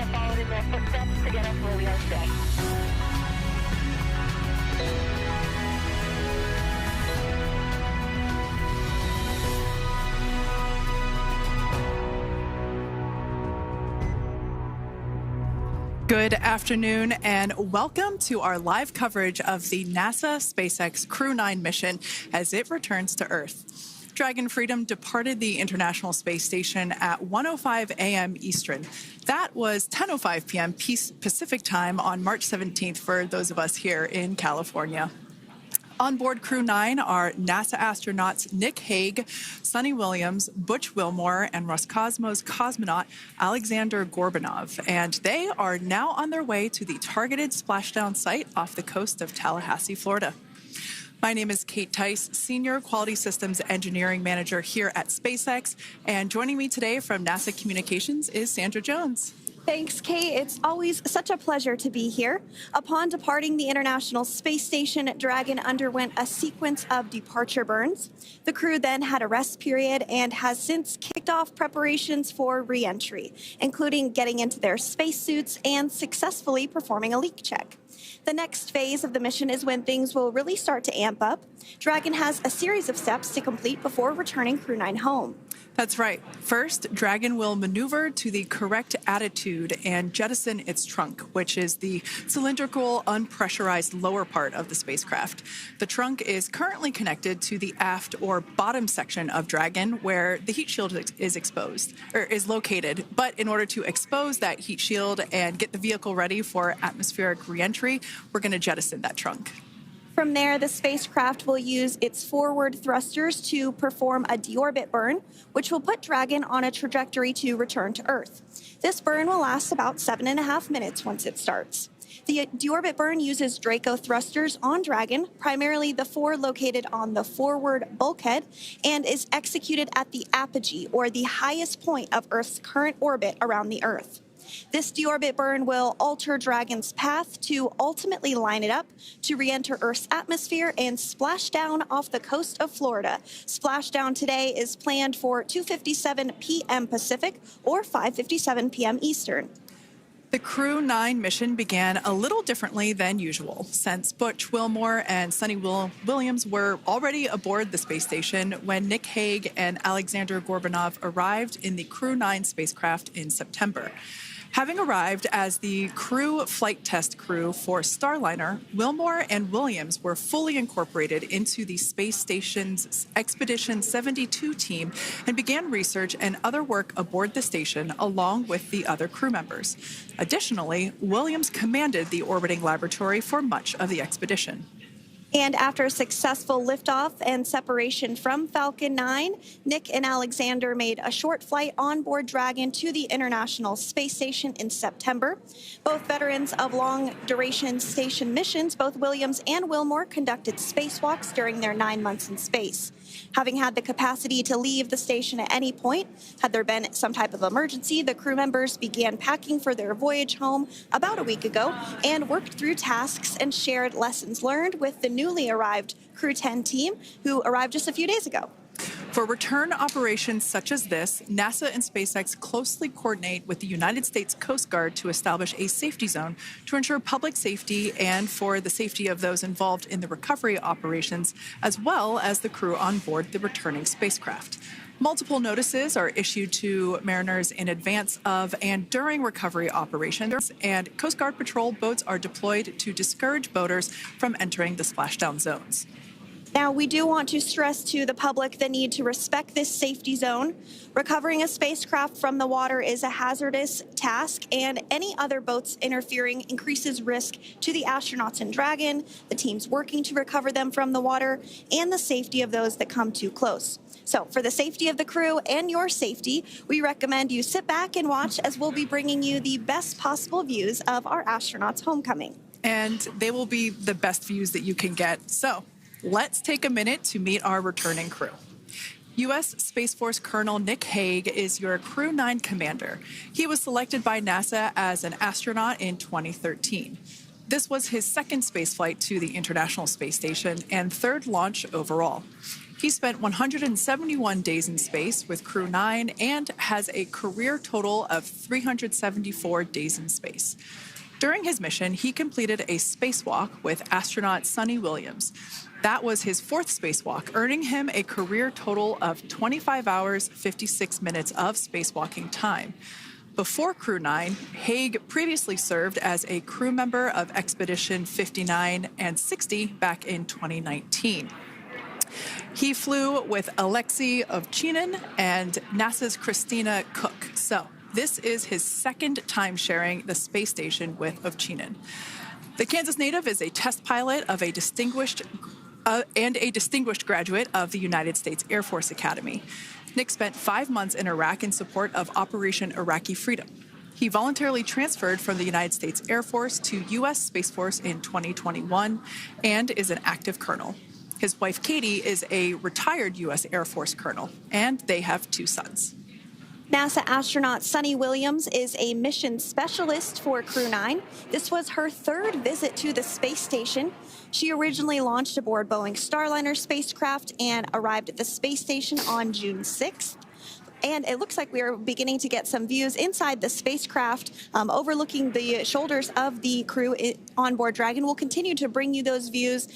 have followed in their footsteps to get us where we are today. Good afternoon and welcome to our live coverage of the NASA SpaceX Crew-9 mission as it returns to Earth. Dragon Freedom departed the International Space Station at 1:05 a.m. Eastern. That was 10:05 p.m. Pacific time on March 17th for those of us here in California. On board Crew-9 are NASA astronauts Nick Hague, Suni Williams, Butch Wilmore, and Roscosmos cosmonaut Alexander Gorbanov. And they are now on their way to the targeted splashdown site off the coast of Tallahassee, Florida. My name is Kate Tice, Senior Quality Systems Engineering Manager here at SpaceX. And joining me today from NASA Communications is Sandra Jones. Thanks, Kate. It's always such a pleasure to be here. Upon departing the International Space Station, Dragon underwent a sequence of departure burns. The crew then had a rest period and has since kicked off preparations for re-entry, including getting into their spacesuits and successfully performing a leak check. The next phase of the mission is when things will really start to amp up. Dragon has a series of steps to complete before returning Crew-9 home. That's right. First, Dragon will maneuver to the correct attitude and jettison its trunk, which is the cylindrical, unpressurized lower part of the spacecraft. The trunk is currently connected to the aft or bottom section of Dragon, where the heat shield is located. But in order to expose that heat shield and get the vehicle ready for atmospheric reentry, we're going to jettison that trunk. From there, the spacecraft will use its forward thrusters to perform a deorbit burn, which will put Dragon on a trajectory to return to Earth. This burn will last about 7.5 minutes once it starts. The deorbit burn uses Draco thrusters on Dragon, primarily the four located on the forward bulkhead, and is executed at the apogee, or the highest point of Earth's current orbit around the Earth. This deorbit burn will alter Dragon's path to ultimately line it up to re-enter Earth's atmosphere and splash down off the coast of Florida. Splashdown today is planned for 2:57 p.m. Pacific or 5:57 p.m. Eastern. The Crew-9 mission began a little differently than usual, since Butch Wilmore and Suni Williams were already aboard the space station when Nick Hague and Alexander Gorbanov arrived in the Crew-9 spacecraft in September. Having arrived as the crew flight test crew for Starliner, Wilmore and Williams were fully incorporated into the space station's Expedition 72 team and began research and other work aboard the station along with the other crew members. Additionally, Williams commanded the orbiting laboratory for much of the expedition. And after a successful liftoff and separation from Falcon 9, Nick and Alexander made a short flight on board Dragon to the International Space Station in September. Both veterans of long-duration station missions, both Williams and Wilmore conducted spacewalks during their 9 months in space. Having had the capacity to leave the station at any point, had there been some type of emergency, the crew members began packing for their voyage home about a week ago and worked through tasks and shared lessons learned with the newly arrived Crew-10 team, who arrived just a few days ago. For return operations such as this, NASA and SpaceX closely coordinate with the United States Coast Guard to establish a safety zone to ensure public safety and for the safety of those involved in the recovery operations, as well as the crew on board the returning spacecraft. Multiple notices are issued to mariners in advance of and during recovery operations, and Coast Guard patrol boats are deployed to discourage boaters from entering the splashdown zones. Now, we do want to stress to the public the need to respect this safety zone. Recovering a spacecraft from the water is a hazardous task, and any other boats interfering increases risk to the astronauts in Dragon, the teams working to recover them from the water, and the safety of those that come too close. So for the safety of the crew and your safety, we recommend you sit back and watch as we'll be bringing you the best possible views of our astronauts' homecoming. And they will be the best views that you can get. So let's take a minute to meet our returning crew. U.S. Space Force Colonel Nick Hague is your Crew-9 commander. He was selected by NASA as an astronaut in 2013. This was his second spaceflight to the International Space Station and third launch overall. He spent 171 days in space with Crew-9 and has a career total of 374 days in space. During his mission, he completed a spacewalk with astronaut Suni Williams. That was his fourth spacewalk, earning him a career total of 25 hours, 56 minutes of spacewalking time. Before Crew-9, Haig previously served as a crew member of Expedition 59 and 60 back in 2019. He flew with Alexei Ovchinin and NASA's Christina Cook. So this is his second time sharing the space station with Ovchinin. The Kansas native is a test pilot of a distinguished graduate of the United States Air Force Academy. Nick spent 5 months in Iraq in support of Operation Iraqi Freedom. He voluntarily transferred from the United States Air Force to U.S. Space Force in 2021 and is an active colonel. His wife, Katie, is a retired U.S. Air Force colonel, and they have 2 sons. NASA astronaut Suni Williams is a mission specialist for Crew-9. This was her 3rd visit to the space station. She originally launched aboard Boeing Starliner spacecraft and arrived at the space station on June 6th. And it looks like we are beginning to get some views inside the spacecraft, overlooking the shoulders of the crew on board Dragon. We'll continue to bring you those views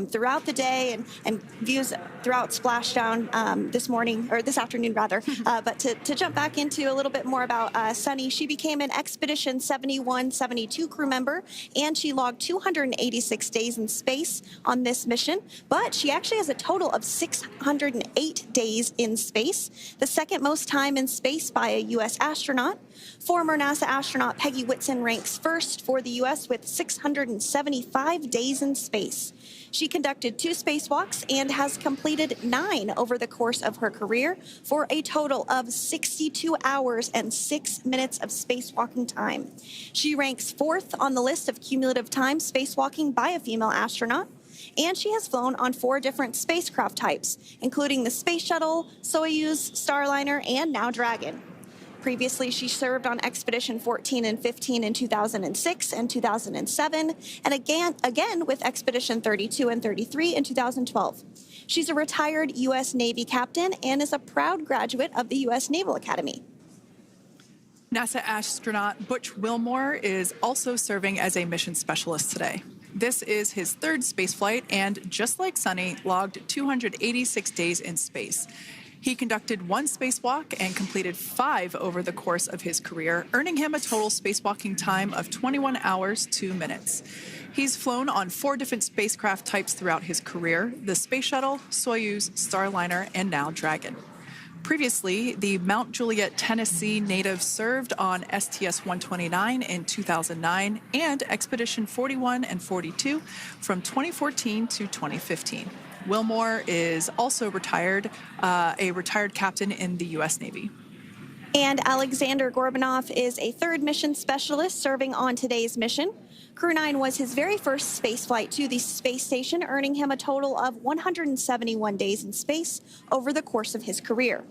throughout the day and views throughout Splashdown this afternoon rather. But to jump back into a little bit more about Suni, she became an Expedition 71-72 crew member, and she logged 286 days in space on this mission. But she actually has a total of 608 days in space, the second most time in space by a U.S. astronaut. Former NASA astronaut Peggy Whitson ranks first for the U.S. with 675 days in space. She conducted 2 spacewalks and has completed 9 over the course of her career for a total of 62 hours and 6 minutes of spacewalking time. She ranks 4th on the list of cumulative time spacewalking by a female astronaut. And she has flown on 4 different spacecraft types, including the Space Shuttle, Soyuz, Starliner, and now Dragon. Previously, she served on Expedition 14 and 15 in 2006 and 2007, and again with Expedition 32 and 33 in 2012. She's a retired U.S. Navy captain and is a proud graduate of the U.S. Naval Academy. NASA astronaut Butch Wilmore is also serving as a mission specialist today. This is his 3rd spaceflight and, just like Suni, logged 286 days in space. He conducted 1 spacewalk and completed 5 over the course of his career, earning him a total spacewalking time of 21 hours, 2 minutes. He's flown on 4 different spacecraft types throughout his career: the Space Shuttle, Soyuz, Starliner, and now Dragon. Previously, the Mount Juliet, Tennessee native served on STS-129 in 2009 and Expedition 41 and 42 from 2014 to 2015. Wilmore is also a retired captain in the U.S. Navy. And Alexander Gorbanov is a 3rd mission specialist serving on today's mission. Crew-9 was his very first spaceflight to the space station, earning him a total of 171 days in space over the course of his career.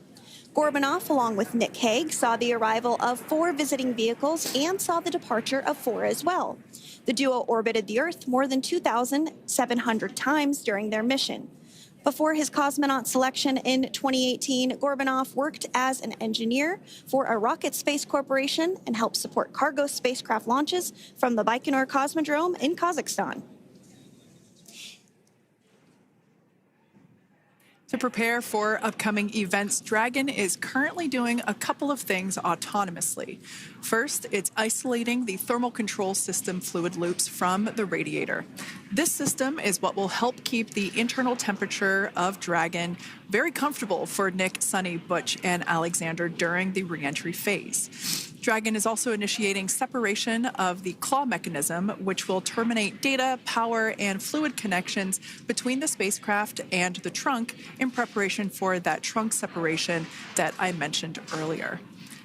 Gorbanov, along with Nick Haig, saw the arrival of 4 visiting vehicles and saw the departure of 4 as well. The duo orbited the Earth more than 2,700 times during their mission. Before his cosmonaut selection in 2018, Gorbanov worked as an engineer for a rocket space corporation and helped support cargo spacecraft launches from the Baikonur Cosmodrome in Kazakhstan. To prepare for upcoming events, Dragon is currently doing a couple of things autonomously. First, it's isolating the thermal control system fluid loops from the radiator. This system is what will help keep the internal temperature of Dragon very comfortable for Nick, Suni, Butch, and Alexander during the reentry phase. Dragon is also initiating separation of the claw mechanism, which will terminate data, power, and fluid connections between the spacecraft and the trunk in preparation for that trunk separation that I mentioned earlier.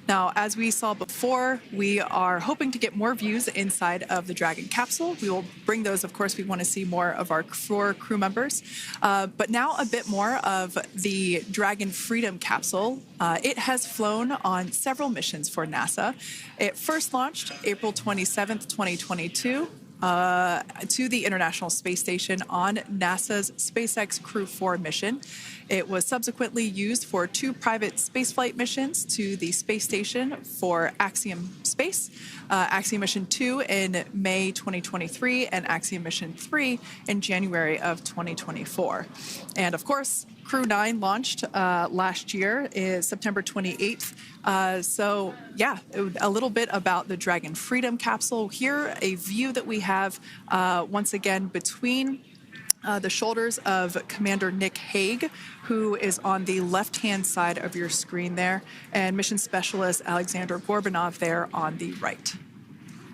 Now, as we saw before, we are hoping to get more views inside of the Dragon capsule. We will bring those, of course. We want to see more of our 4 crew members. But now a bit more of the Dragon Freedom capsule. It has flown on several missions for NASA. It first launched April 27th, 2022. to the International Space Station on NASA's SpaceX Crew-9 mission. It was subsequently used for 2 private spaceflight missions to the space station for Axiom Space, Axiom Mission 2 in May 2023, and Axiom Mission 3 in January of 2024. And of course, Crew-9 launched last year, is September 28th. So yeah, a little bit about the Dragon Freedom capsule. Here, a view that we have once again between the shoulders of Commander Nick Hague, who is on the left-hand side of your screen there, and Mission Specialist Alexander Gorbanov there on the right.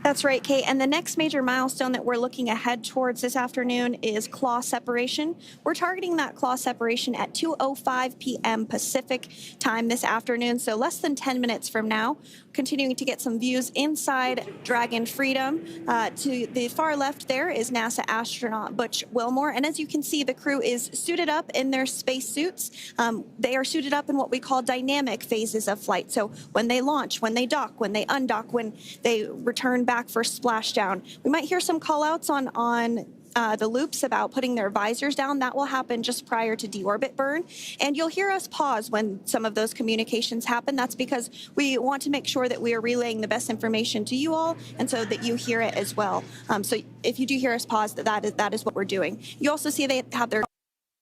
That's right, Kate. And the next major milestone that we're looking ahead towards this afternoon is claw separation. We're targeting that claw separation at 2:05 p.m. Pacific time this afternoon, so less than 10 minutes from now. Continuing to get some views inside Dragon Freedom. To the far left there is NASA astronaut Butch Wilmore. And as you can see, the crew is suited up in their space suits. They are suited up in what we call dynamic phases of flight. So when they launch, when they dock, when they undock, when they return back for splashdown. We might hear some call outs on the loops about putting their visors down. That will happen just prior to deorbit burn. And you'll hear us pause when some of those communications happen. That's because we want to make sure that we are relaying the best information to you all, and so that you hear it as well. So if you do hear us pause, that is what we're doing. You also see they have their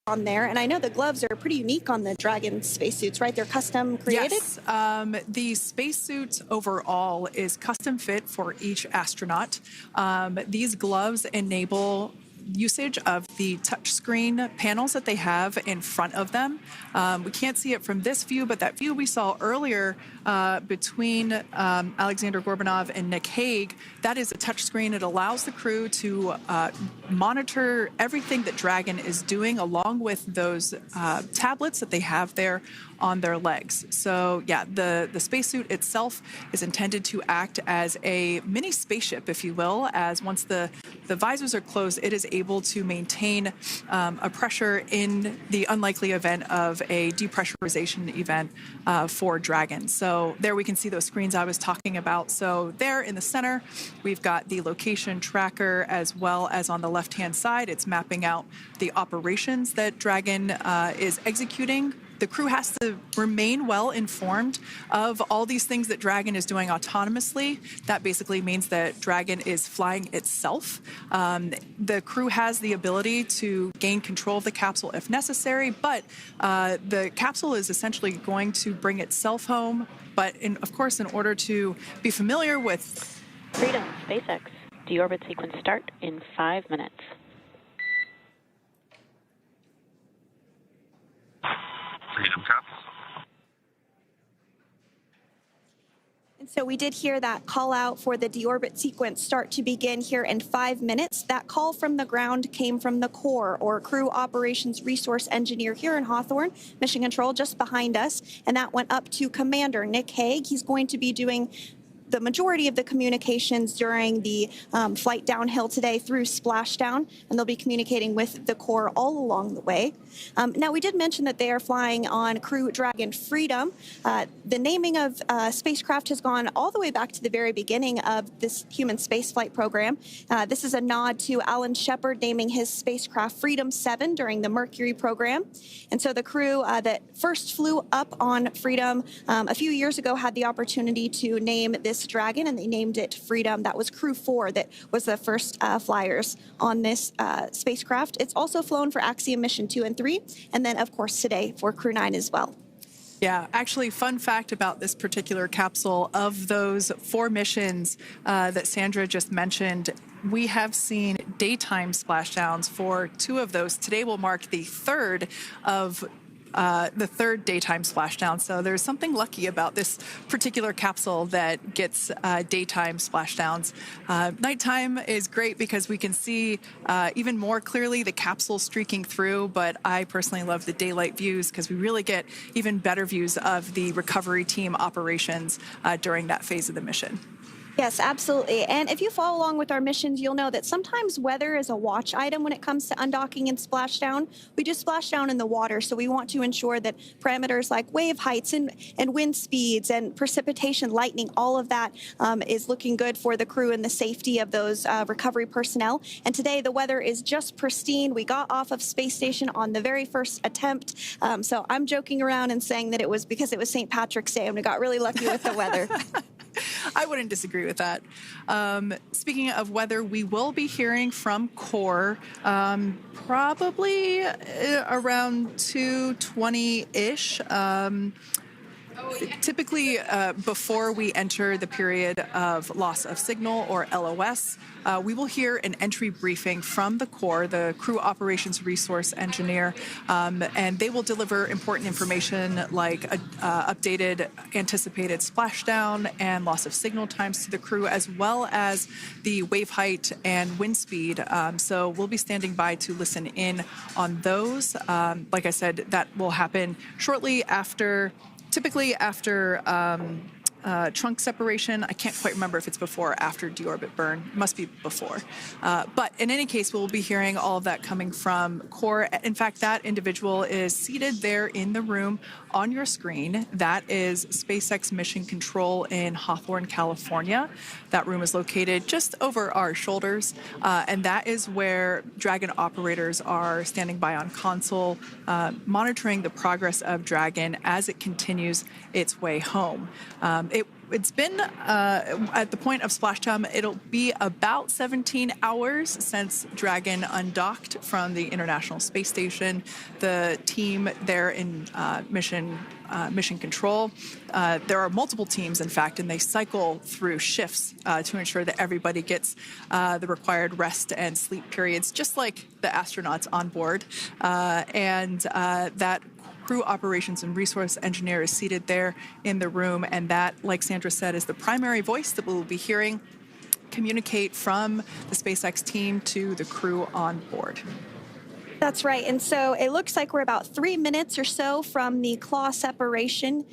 on there, and I know the gloves are pretty unique on the Dragon spacesuits, right? They're custom created? Yes, the spacesuit overall is custom fit for each astronaut. These gloves enable usage of the touchscreen panels that they have in front of them. We can't see it from this view, but that view we saw earlier between Alexander Gorbanov and Nick Hague, that is a touchscreen. It allows the crew to monitor everything that Dragon is doing, along with those tablets that they have there on their legs. So yeah, the spacesuit itself is intended to act as a mini spaceship, if you will, as once the visors are closed, it is able to maintain a pressure in the unlikely event of a depressurization event for Dragon. So there we can see those screens I was talking about. So there in the center, we've got the location tracker, as well as on the left-hand side, it's mapping out the operations that Dragon is executing. The crew has to remain well informed of all these things that Dragon is doing autonomously. That basically means that Dragon is flying itself. The crew has the ability to gain control of the capsule if necessary, but the capsule is essentially going to bring itself home. But of course, in order to be familiar with Freedom, SpaceX. Deorbit sequence start in 5 minutes. Freedom comes. And so we did hear that call out for the deorbit sequence start to begin here in 5 minutes. That call from the ground came from the core, or Crew Operations Resource Engineer here in Hawthorne, Mission Control just behind us. And that went up to Commander Nick Hague. He's going to be doing the majority of the communications during the flight downhill today through Splashdown, and they'll be communicating with the core all along the way. Now, we did mention that they are flying on Crew Dragon Freedom. The naming of spacecraft has gone all the way back to the very beginning of this human spaceflight program. This is a nod to Alan Shepard naming his spacecraft Freedom 7 during the Mercury program. And so the crew that first flew up on Freedom a few years ago had the opportunity to name this Dragon, and they named it Freedom. That was Crew 4 that was the first flyers on this spacecraft. It's also flown for Axiom Mission 2 and 3, and then, of course, today for Crew-9 as well. Yeah, actually, fun fact about this particular capsule, of those 4 missions that Sandra just mentioned, we have seen daytime splashdowns for 2 of those. Today will mark the third daytime splashdown. So there's something lucky about this particular capsule that gets daytime splashdowns. Nighttime is great because we can see even more clearly the capsule streaking through, but I personally love the daylight views because we really get even better views of the recovery team operations during that phase of the mission. Yes, absolutely. And if you follow along with our missions, you'll know that sometimes weather is a watch item when it comes to undocking and splashdown. We do splashdown in the water, so we want to ensure that parameters like wave heights and wind speeds and precipitation, lightning, all of that is looking good for the crew and the safety of those recovery personnel. And today the weather is just pristine. We got off of space station on the very first attempt. So I'm joking around and saying that it was because it was St. Patrick's Day and we got really lucky with the weather. I wouldn't disagree with that. Speaking of weather, we will be hearing from Core probably around 2:20-ish. Typically, before we enter the period of loss of signal, or LOS, we will hear an entry briefing from the Core, the Crew Operations Resource Engineer, and they will deliver important information like updated anticipated splashdown and loss of signal times to the crew, as well as the wave height and wind speed. So we'll be standing by to listen in on those. Like I said, that will happen shortly after. Typically after trunk separation. I can't quite remember if it's before or after deorbit burn. It must be before. But in any case, we'll be hearing all of that coming from Core. In fact, that individual is seated there in the room on your screen. That is SpaceX Mission Control in Hawthorne, California. That room is located just over our shoulders, and that is where Dragon operators are standing by on console, monitoring the progress of Dragon as it continues its way home. It's been, at the point of splashdown, it'll be about 17 hours since Dragon undocked from the International Space Station. The team there in Mission Control, there are multiple teams, in fact, and they cycle through shifts to ensure that everybody gets the required rest and sleep periods, just like the astronauts on board. That Crew Operations and Resource Engineer is seated there in the room, and that, like Sandra said, is the primary voice that we'll be hearing communicate from the SpaceX team to the crew on board. That's right. And so it looks like we're about 3 minutes or so from the claw separation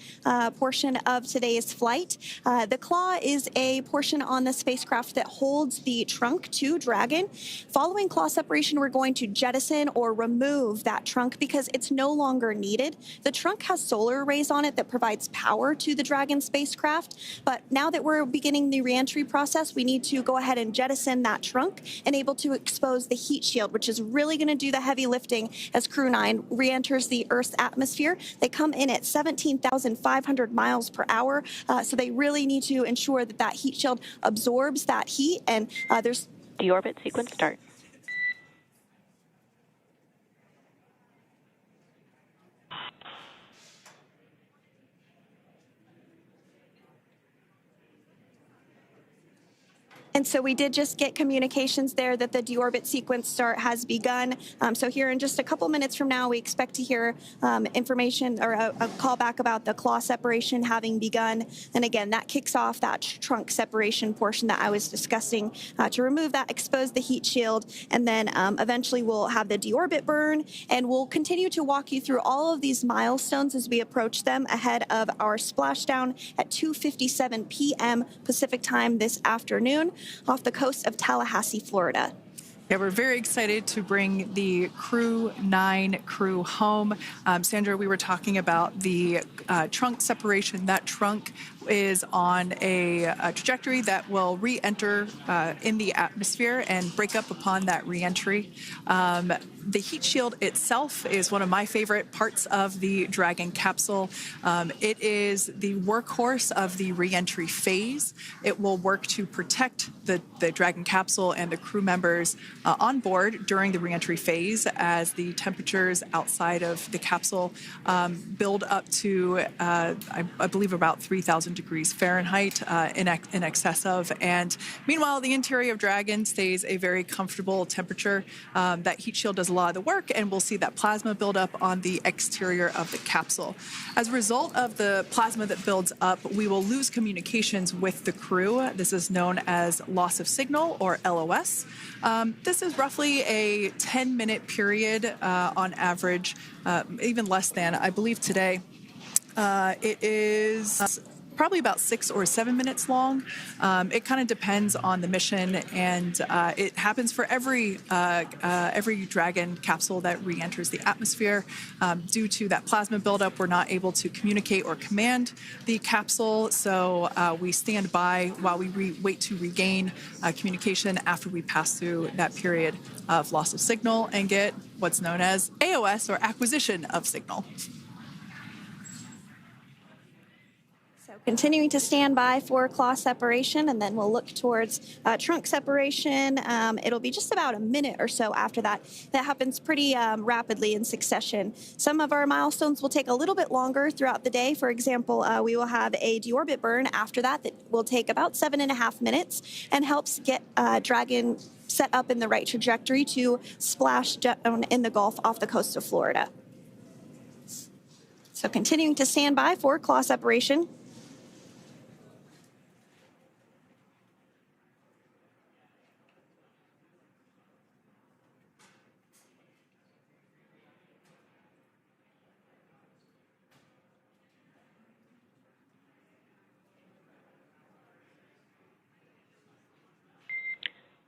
portion of today's flight. The claw is a portion on the spacecraft that holds the trunk to Dragon. Following claw separation, we're going to jettison or remove that trunk because it's no longer needed. The trunk has solar arrays on it that provides power to the Dragon spacecraft. But now that we're beginning the reentry process, we need to go ahead and jettison that trunk and able to expose the heat shield, which is really going to do the heavy lifting as Crew-9 re-enters the Earth's atmosphere. They come in at 17,500 miles per hour, so they really need to ensure that that heat shield absorbs that heat, and there's... Deorbit sequence start. And so we did just get communications there that the deorbit sequence start has begun. So here in just a couple minutes from now, we expect to hear information or a call back about the claw separation having begun. And again, that kicks off that trunk separation portion that I was discussing to remove that, expose the heat shield, and then eventually we'll have the deorbit burn, and we'll continue to walk you through all of these milestones as we approach them ahead of our splashdown at 2:57 p.m. Pacific time this afternoon off the coast of Tallahassee, Florida. Yeah, we're very excited to bring the Crew-9 crew home. Sandra, we were talking about the trunk separation. That trunk is on a trajectory that will re-enter in the atmosphere and break up upon that re-entry. The heat shield itself is one of my favorite parts of the Dragon capsule. It is the workhorse of the re-entry phase. It will work to protect the Dragon capsule and the crew members on board during the re-entry phase as the temperatures outside of the capsule build up to, I believe, about 3,000 degrees Fahrenheit in excess of. And meanwhile, the interior of Dragon stays a very comfortable temperature. That heat shield does a lot of the work, and we'll see that plasma build up on the exterior of the capsule. As a result of the plasma that builds up, we will lose communications with the crew. This is known as loss of signal, or LOS. This is roughly a 10-minute period on average, even less than. I believe today it is probably about 6 or 7 minutes long. It kind of depends on the mission, and it happens for every Dragon capsule that re-enters the atmosphere. Due to that plasma buildup, we're not able to communicate or command the capsule, so we stand by while we wait to regain communication after we pass through that period of loss of signal and get what's known as AOS, or acquisition of signal. Continuing to stand by for claw separation, and then we'll look towards trunk separation. It'll be just about a minute or so after that. That happens pretty rapidly in succession. Some of our milestones will take a little bit longer throughout the day. For example, we will have a deorbit burn after that will take about 7.5 minutes and helps get Dragon set up in the right trajectory to splash down in the Gulf off the coast of Florida. So continuing to stand by for claw separation.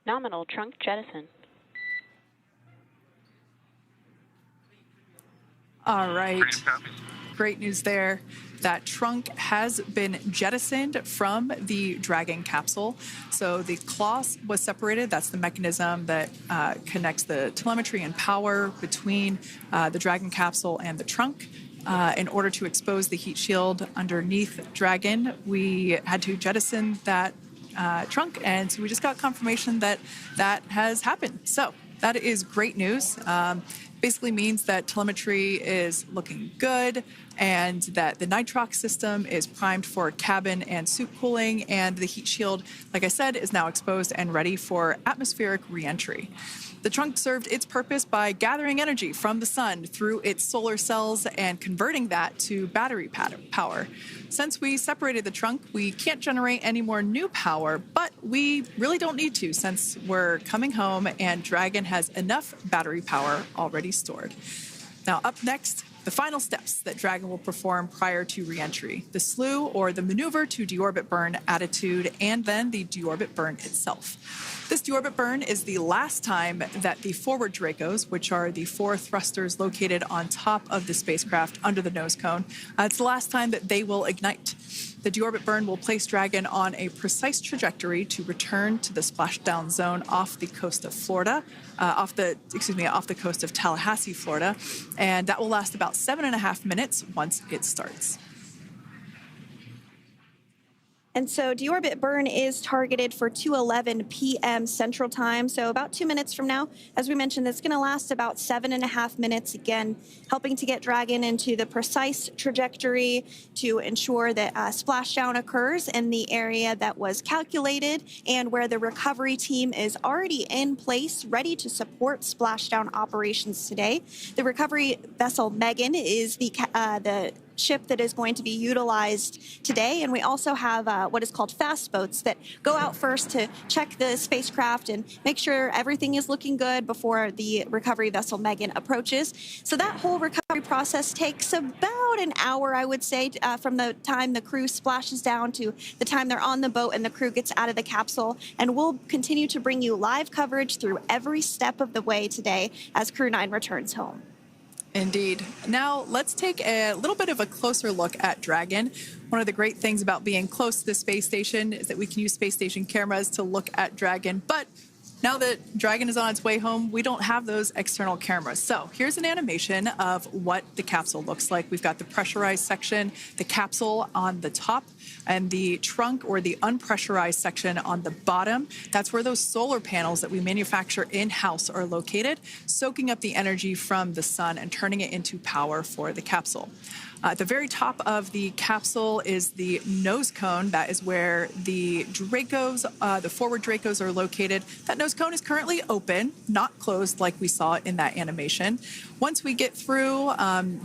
Nominal trunk jettison. All right. Freedom copy. Great news there. That trunk has been jettisoned from the Dragon capsule. So the claw was separated. That's the mechanism that connects the telemetry and power between the Dragon capsule and the trunk. In order to expose the heat shield underneath Dragon, we had to jettison that trunk, and so we just got confirmation that that has happened. So that is great news. Basically means that telemetry is looking good, and that the nitrox system is primed for cabin and suit cooling, and the heat shield, like I said, is now exposed and ready for atmospheric re-entry. The trunk served its purpose by gathering energy from the sun through its solar cells and converting that to battery power. Since we separated the trunk, we can't generate any more new power, but we really don't need to since we're coming home and Dragon has enough battery power already stored. Now, up next, the final steps that Dragon will perform prior to re-entry: the slew, or the maneuver to deorbit burn attitude, and then the deorbit burn itself. This deorbit burn is the last time that the forward Dracos, which are the 4 thrusters located on top of the spacecraft under the nose cone, it's the last time that they will ignite. The deorbit burn will place Dragon on a precise trajectory to return to the splashdown zone off the coast of Florida, off the coast of Tallahassee, Florida, and that will last about 7.5 minutes once it starts. And so deorbit burn is targeted for 2:11 p.m. Central Time, so about 2 minutes from now. As we mentioned, it's going to last about 7.5 minutes, again, helping to get Dragon into the precise trajectory to ensure that splashdown occurs in the area that was calculated and where the recovery team is already in place, ready to support splashdown operations today. The recovery vessel Megan is the ship that is going to be utilized today, and we also have what is called fast boats that go out first to check the spacecraft and make sure everything is looking good before the recovery vessel Megan approaches. So that whole recovery process takes about an hour, I would say, from the time the crew splashes down to the time they're on the boat and the crew gets out of the capsule. And we'll continue to bring you live coverage through every step of the way today as Crew-9 returns home. Indeed. Now, let's take a little bit of a closer look at Dragon. One of the great things about being close to the space station is that we can use space station cameras to look at Dragon. But now that Dragon is on its way home, we don't have those external cameras. So here's an animation of what the capsule looks like. We've got the pressurized section, the capsule on the top, and the trunk, or the unpressurized section, on the bottom. That's where those solar panels that we manufacture in-house are located, soaking up the energy from the sun and turning it into power for the capsule. At the very top of the capsule is the nose cone. That is where the Dracos, the forward Dracos, are located. That nose cone is currently open, not closed like we saw in that animation. Once we get through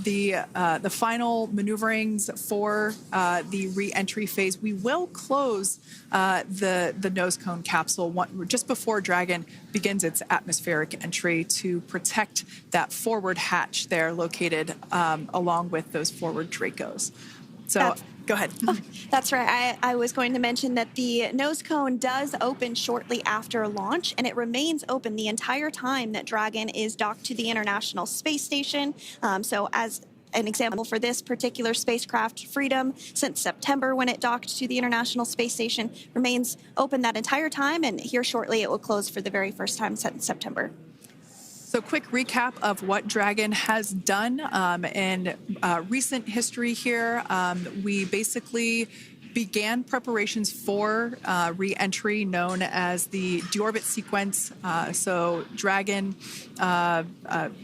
the final maneuverings for the re-entry phase, we will close the nose cone capsule just before Dragon begins its atmospheric entry to protect that forward hatch there located along with those forward Dracos. So Go ahead. Oh, that's right. I was going to mention that the nose cone does open shortly after launch, and it remains open the entire time that Dragon is docked to the International Space Station. So as an example for this particular spacecraft, Freedom, since September when it docked to the International Space Station, remains open that entire time, and here shortly it will close for the very first time since September. So quick recap of what Dragon has done in recent history here. We basically began preparations for re-entry known as the deorbit sequence. So Dragon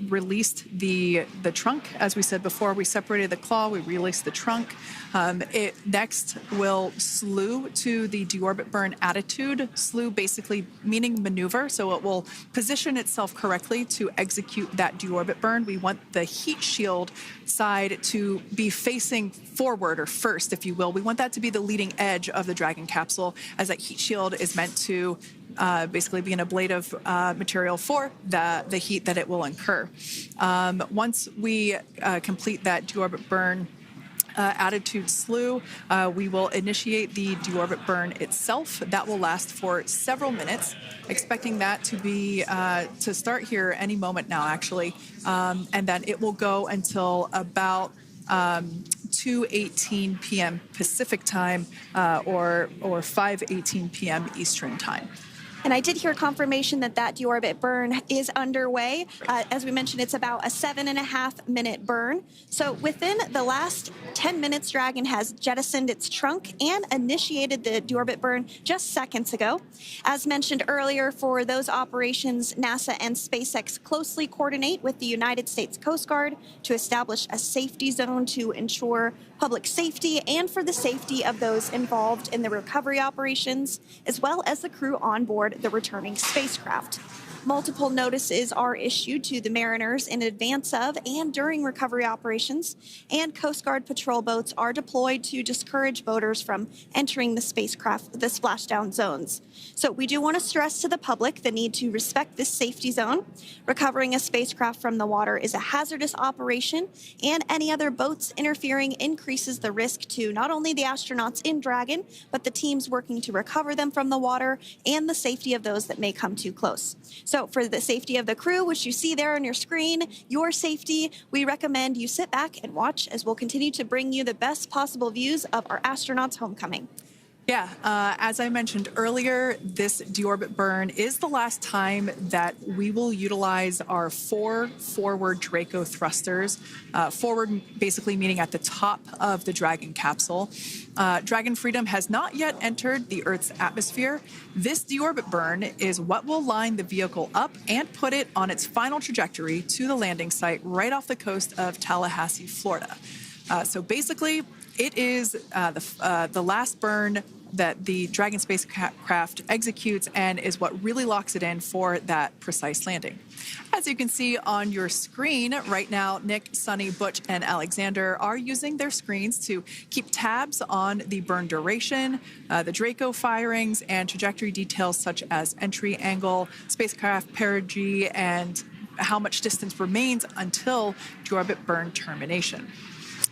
released the trunk. As we said before, we separated the claw, we released the trunk. It next will slew to the deorbit burn attitude. Slew basically meaning maneuver, so it will position itself correctly to execute that deorbit burn. We want the heat shield side to be facing forward, or first, if you will. We want that to be the leading edge of the Dragon capsule, as that heat shield is meant to basically be an ablative material for the heat that it will incur. Once we complete that deorbit burn attitude slew, we will initiate the deorbit burn itself. That will last for several minutes, expecting that to be to start here any moment now, actually, and then it will go until about 2:18 p.m. Pacific time or 5:18 p.m. Eastern time. And I did hear confirmation that deorbit burn is underway. As we mentioned, it's about a 7.5-minute burn. So within the last 10 minutes, Dragon has jettisoned its trunk and initiated the deorbit burn just seconds ago. As mentioned earlier, for those operations, NASA and SpaceX closely coordinate with the United States Coast Guard to establish a safety zone to ensure public safety and for the safety of those involved in the recovery operations, as well as the crew on board the returning spacecraft. Multiple notices are issued to the mariners in advance of and during recovery operations, and Coast Guard patrol boats are deployed to discourage boaters from entering the splashdown zones. So we do want to stress to the public the need to respect this safety zone. Recovering a spacecraft from the water is a hazardous operation, and any other boats interfering increases the risk to not only the astronauts in Dragon, but the teams working to recover them from the water and the safety of those that may come too close. So for the safety of the crew, which you see there on your screen, your safety, we recommend you sit back and watch as we'll continue to bring you the best possible views of our astronauts' homecoming. Yeah, as I mentioned earlier, this deorbit burn is the last time that we will utilize our 4 forward Draco thrusters. Forward basically meaning at the top of the Dragon capsule. Dragon Freedom has not yet entered the Earth's atmosphere. This deorbit burn is what will line the vehicle up and put it on its final trajectory to the landing site right off the coast of Tallahassee, Florida. So basically, it is the last burn that the Dragon spacecraft executes and is what really locks it in for that precise landing. As you can see on your screen right now, Nick, Sunny, Butch, and Alexander are using their screens to keep tabs on the burn duration, the Draco firings, and trajectory details such as entry angle, spacecraft perigee, and how much distance remains until deorbit burn termination.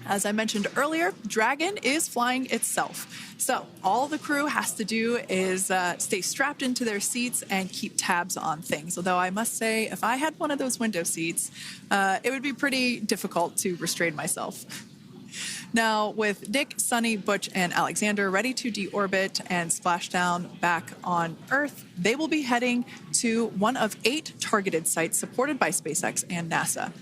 As I mentioned earlier, Dragon is flying itself. So all the crew has to do is stay strapped into their seats and keep tabs on things. Although I must say, if I had one of those window seats, it would be pretty difficult to restrain myself. Now, with Nick, Sunny, Butch, and Alexander ready to deorbit and splash down back on Earth, they will be heading to one of 8 targeted sites supported by SpaceX and NASA.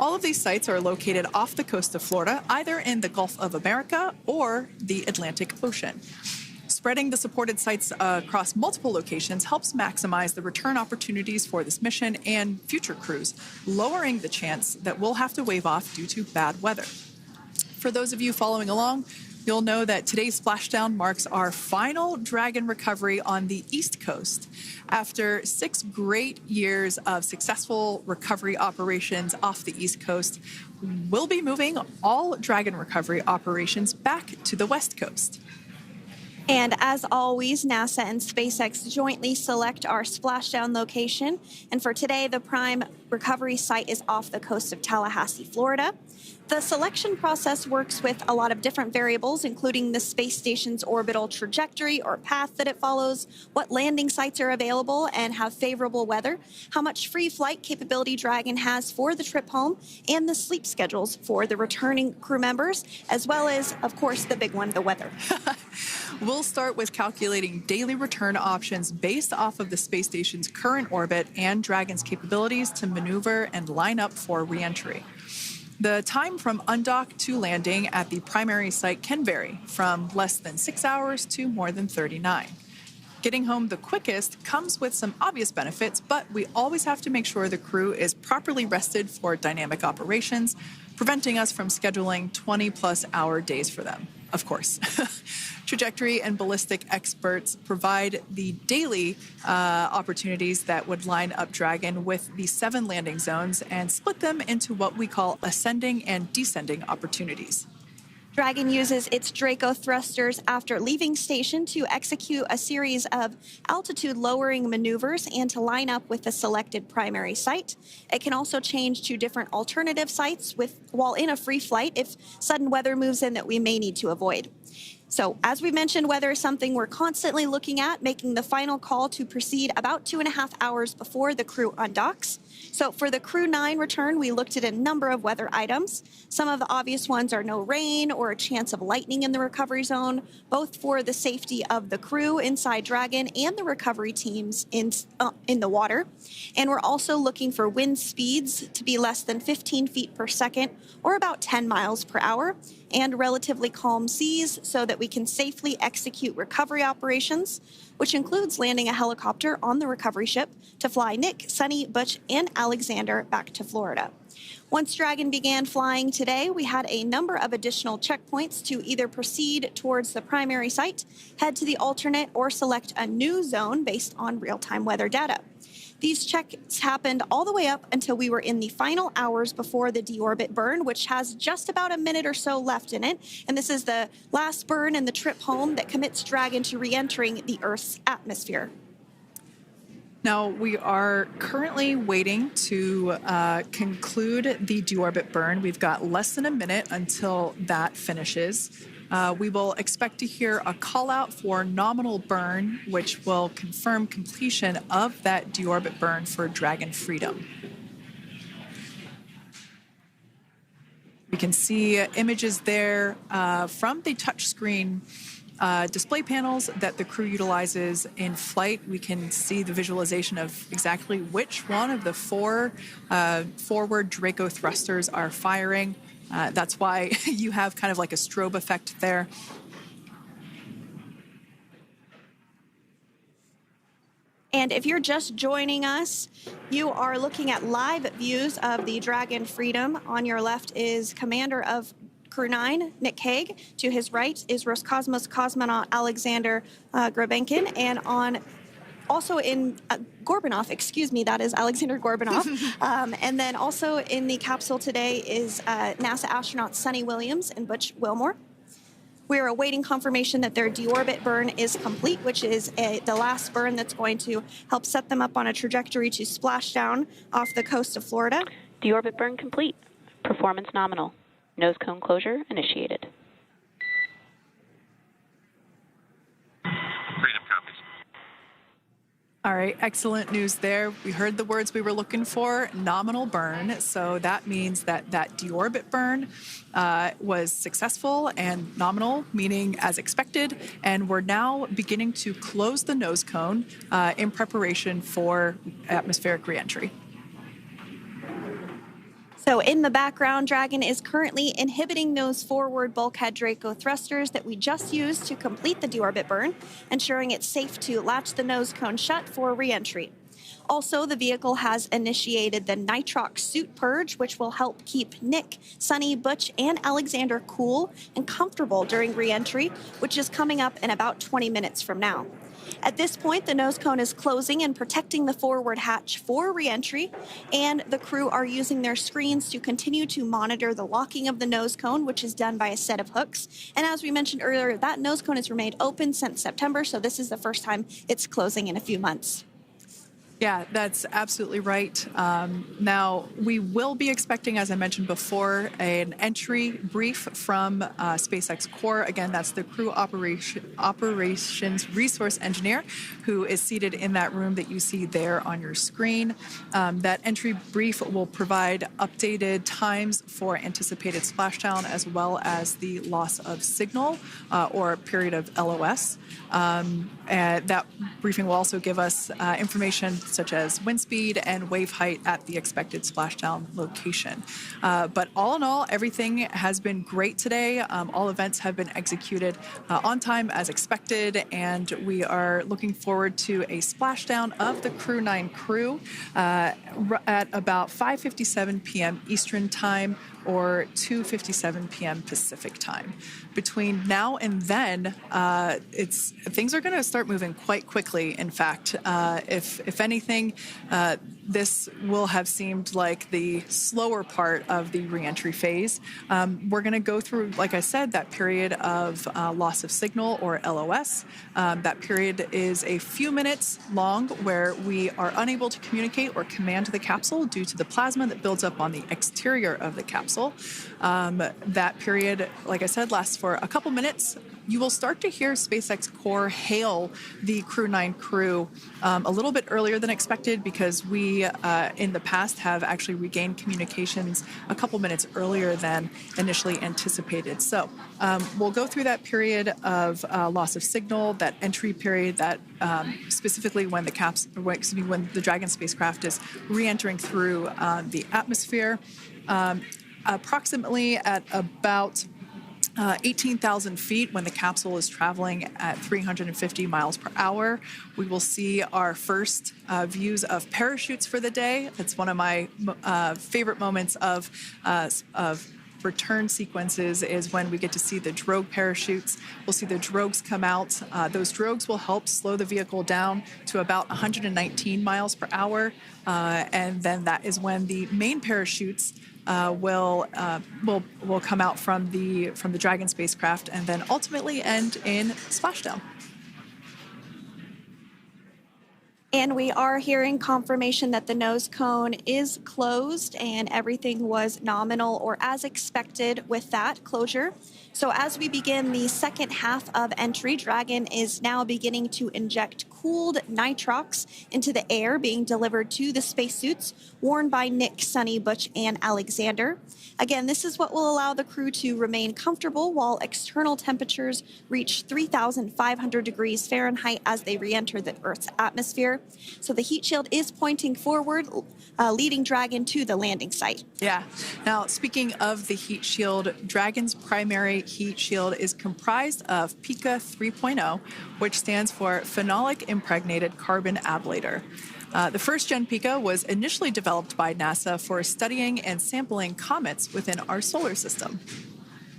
All of these sites are located off the coast of Florida, either in the Gulf of America or the Atlantic Ocean. Spreading the supported sites across multiple locations helps maximize the return opportunities for this mission and future crews, lowering the chance that we'll have to wave off due to bad weather. For those of you following along, you'll know that today's splashdown marks our final Dragon recovery on the East Coast. After 6 great years of successful recovery operations off the East Coast, we'll be moving all Dragon recovery operations back to the West Coast. And as always, NASA and SpaceX jointly select our splashdown location. And for today, the prime recovery site is off the coast of Tallahassee, Florida. The selection process works with a lot of different variables, including the space station's orbital trajectory or path that it follows, what landing sites are available and have favorable weather, how much free flight capability Dragon has for the trip home, and the sleep schedules for the returning crew members, as well as, of course, the big one, the weather. We'll start with calculating daily return options based off of the space station's current orbit and Dragon's capabilities to maneuver and line up for re-entry. The time from undock to landing at the primary site can vary from less than 6 hours to more than 39. Getting home the quickest comes with some obvious benefits, but we always have to make sure the crew is properly rested for dynamic operations, preventing us from scheduling 20-plus hour days for them, of course. Trajectory and ballistic experts provide the daily opportunities that would line up Dragon with the 7 landing zones and split them into what we call ascending and descending opportunities. Dragon uses its Draco thrusters after leaving station to execute a series of altitude-lowering maneuvers and to line up with the selected primary site. It can also change to different alternative sites while in a free flight if sudden weather moves in that we may need to avoid. So, as we mentioned, weather is something we're constantly looking at, making the final call to proceed about 2.5 hours before the crew undocks. So for the Crew-9 return, we looked at a number of weather items. Some of the obvious ones are no rain or a chance of lightning in the recovery zone, both for the safety of the crew inside Dragon and the recovery teams in the water. And we're also looking for wind speeds to be less than 15 feet per second or about 10 miles per hour, and relatively calm seas so that we can safely execute recovery operations, which includes landing a helicopter on the recovery ship to fly Nick, Sunny, Butch, and Alexander back to Florida. Once Dragon began flying today, we had a number of additional checkpoints to either proceed towards the primary site, head to the alternate, or select a new zone based on real-time weather data. These checks happened all the way up until we were in the final hours before the deorbit burn, which has just about a minute or so left in it. And this is the last burn in the trip home that commits Dragon to re-entering the Earth's atmosphere. Now, we are currently waiting to conclude the deorbit burn. We've got less than a minute until that finishes. We will expect to hear a call out for nominal burn, which will confirm completion of that deorbit burn for Dragon Freedom. We can see images there from the touchscreen display panels that the crew utilizes in flight. We can see the visualization of exactly which one of the 4 forward Draco thrusters are firing. That's why you have kind of like a strobe effect there. And if you're just joining us, you are looking at live views of the Dragon Freedom. On your left is Commander of Crew-9, Nick Hague. To his right is Roscosmos cosmonaut Alexander Grabenkin. And also in Gorbanov, that is Alexander Gorbanov. And then also in the capsule today is NASA astronauts Sunny Williams and Butch Wilmore. We are awaiting confirmation that their deorbit burn is complete, which is the last burn that's going to help set them up on a trajectory to Splashdown off the coast of Florida. Deorbit burn complete. Performance nominal. Nose cone closure initiated. Freedom copies. All right, excellent news there. We heard the words we were looking for, nominal burn. So that means that that deorbit burn was successful and nominal, meaning as expected. And we're now beginning to close the nose cone in preparation for atmospheric reentry. So in the background, Dragon is currently inhibiting those forward bulkhead Draco thrusters that we just used to complete the deorbit burn, ensuring it's safe to latch the nose cone shut for re-entry. Also, the vehicle has initiated the nitrox suit purge, which will help keep Nick, Sunny, Butch, and Alexander cool and comfortable during re-entry, which is coming up in about 20 minutes from now. At this point, the nose cone is closing and protecting the forward hatch for re-entry, and the crew are using their screens to continue to monitor the locking of the nose cone, which is done by a set of hooks. And as we mentioned earlier, that nose cone has remained open since September, so this is the first time it's closing in a few months. Yeah, that's absolutely right. Now, we will be expecting, as I mentioned before, an entry brief from SpaceX Core. Again, that's the Operations Resource Engineer who is seated in that room that you see there on your screen. That entry brief will provide updated times for anticipated splashdown as well as the loss of signal or period of LOS. And that briefing will also give us information such as wind speed and wave height at the expected splashdown location. But all in all, everything has been great today. All events have been executed on time as expected, and we are looking forward to a splashdown of the Crew-9 crew at about 5:57 p.m. Eastern Time or 2:57 p.m. Pacific Time. Between now and then, things are going to start moving quite quickly. In fact, if anything, this will have seemed like the slower part of the reentry phase. We're going to go through, like I said, that period of loss of signal or LOS. That period is a few minutes long where we are unable to communicate or command the capsule due to the plasma that builds up on the exterior of the capsule. That period, like I said, lasts for a couple minutes. You will start to hear SpaceX Core hail the Crew-9 crew a little bit earlier than expected because we, in the past, have actually regained communications a couple minutes earlier than initially anticipated. So we'll go through that period of loss of signal, that entry period, that specifically when the Dragon spacecraft is re-entering through the atmosphere. Approximately at about 18,000 feet when the capsule is traveling at 350 miles per hour. We will see our first views of parachutes for the day. It's one of my favorite moments of return sequences is when we get to see the drogue parachutes. We'll see the drogues come out. Those drogues will help slow the vehicle down to about 119 miles per hour. And then that is when the main parachutes will come out from the Dragon spacecraft and then ultimately end in splashdown. And we are hearing confirmation that the nose cone is closed and everything was nominal or as expected with that closure. So as we begin the second half of entry, Dragon is now beginning to inject cooled nitrox into the air being delivered to the spacesuits worn by Nick, Sunny, Butch, and Alexander. Again, this is what will allow the crew to remain comfortable while external temperatures reach 3,500 degrees Fahrenheit as they re-enter the Earth's atmosphere. So the heat shield is pointing forward, leading Dragon to the landing site. Yeah. Now, speaking of the heat shield, Dragon's primary heat shield is comprised of PICA 3.0, which stands for Phenolic Impregnated Carbon Ablator. The first-gen PICA was initially developed by NASA for studying and sampling comets within our solar system.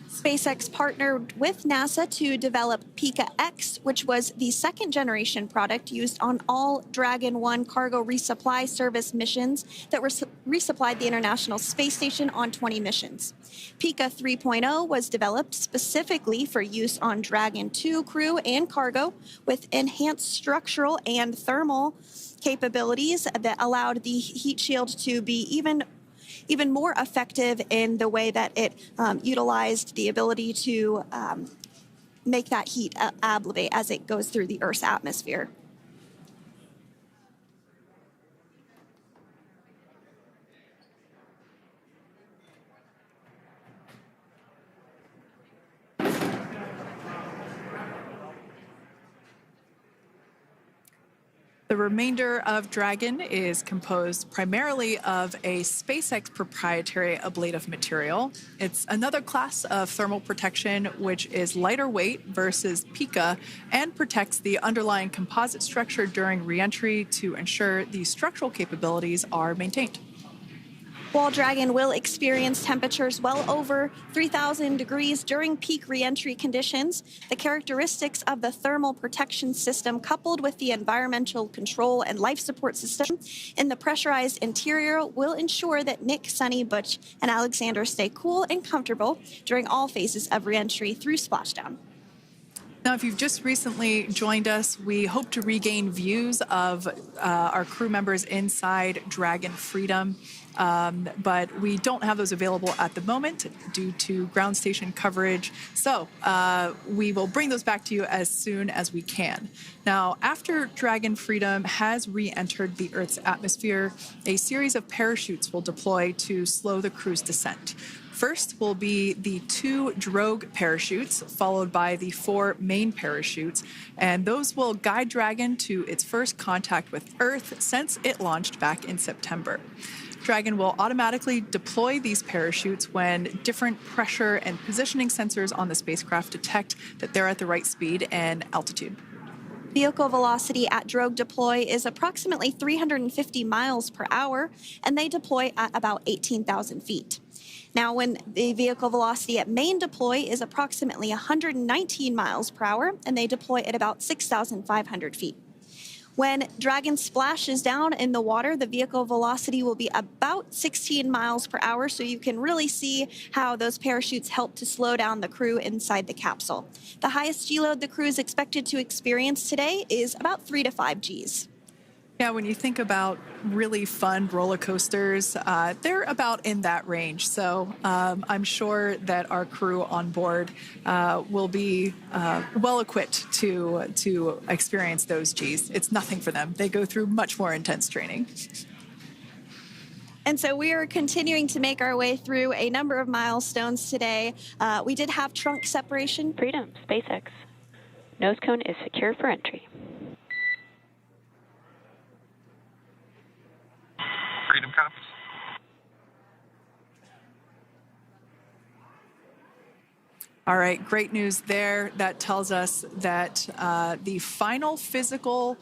SpaceX partnered with NASA to develop PICA-X, which was the second-generation product used on all Dragon 1 cargo resupply service missions that resupplied the International Space Station on 20 missions. PICA 3.0 was developed specifically for use on Dragon 2 crew and cargo with enhanced structural and thermal capabilities that allowed the heat shield to be even more effective in the way that it utilized the ability to make that heat ablevate as it goes through the Earth's atmosphere. The remainder of Dragon is composed primarily of a SpaceX proprietary ablative material. It's another class of thermal protection which is lighter weight versus PICA and protects the underlying composite structure during reentry to ensure the structural capabilities are maintained. While Dragon will experience temperatures well over 3,000 degrees during peak reentry conditions, the characteristics of the thermal protection system coupled with the environmental control and life support system in the pressurized interior will ensure that Nick, Sunny, Butch, and Alexander stay cool and comfortable during all phases of reentry through splashdown. Now, if you've just recently joined us, we hope to regain views of our crew members inside Dragon Freedom, but we don't have those available at the moment due to ground station coverage. So we will bring those back to you as soon as we can. Now, after Dragon Freedom has re-entered the Earth's atmosphere, a series of parachutes will deploy to slow the crew's descent. First will be the 2 drogue parachutes, followed by the 4 main parachutes, and those will guide Dragon to its first contact with Earth since it launched back in September. Dragon will automatically deploy these parachutes when different pressure and positioning sensors on the spacecraft detect that they're at the right speed and altitude. Vehicle velocity at drogue deploy is approximately 350 miles per hour, and they deploy at about 18,000 feet. Now, when the vehicle velocity at main deploy is approximately 119 miles per hour, and they deploy at about 6,500 feet. When Dragon splashes down in the water, the vehicle velocity will be about 16 miles per hour, so you can really see how those parachutes help to slow down the crew inside the capsule. The highest G-load the crew is expected to experience today is about 3 to 5 Gs. Yeah, when you think about really fun roller coasters, they're about in that range. So I'm sure that our crew on board will be well equipped to experience those Gs. It's nothing for them. They go through much more intense training. And so we are continuing to make our way through a number of milestones today. We did have trunk separation. Freedom, SpaceX. Nose cone is secure for entry. Freedom copies. All right, great news there. That tells us that the final physical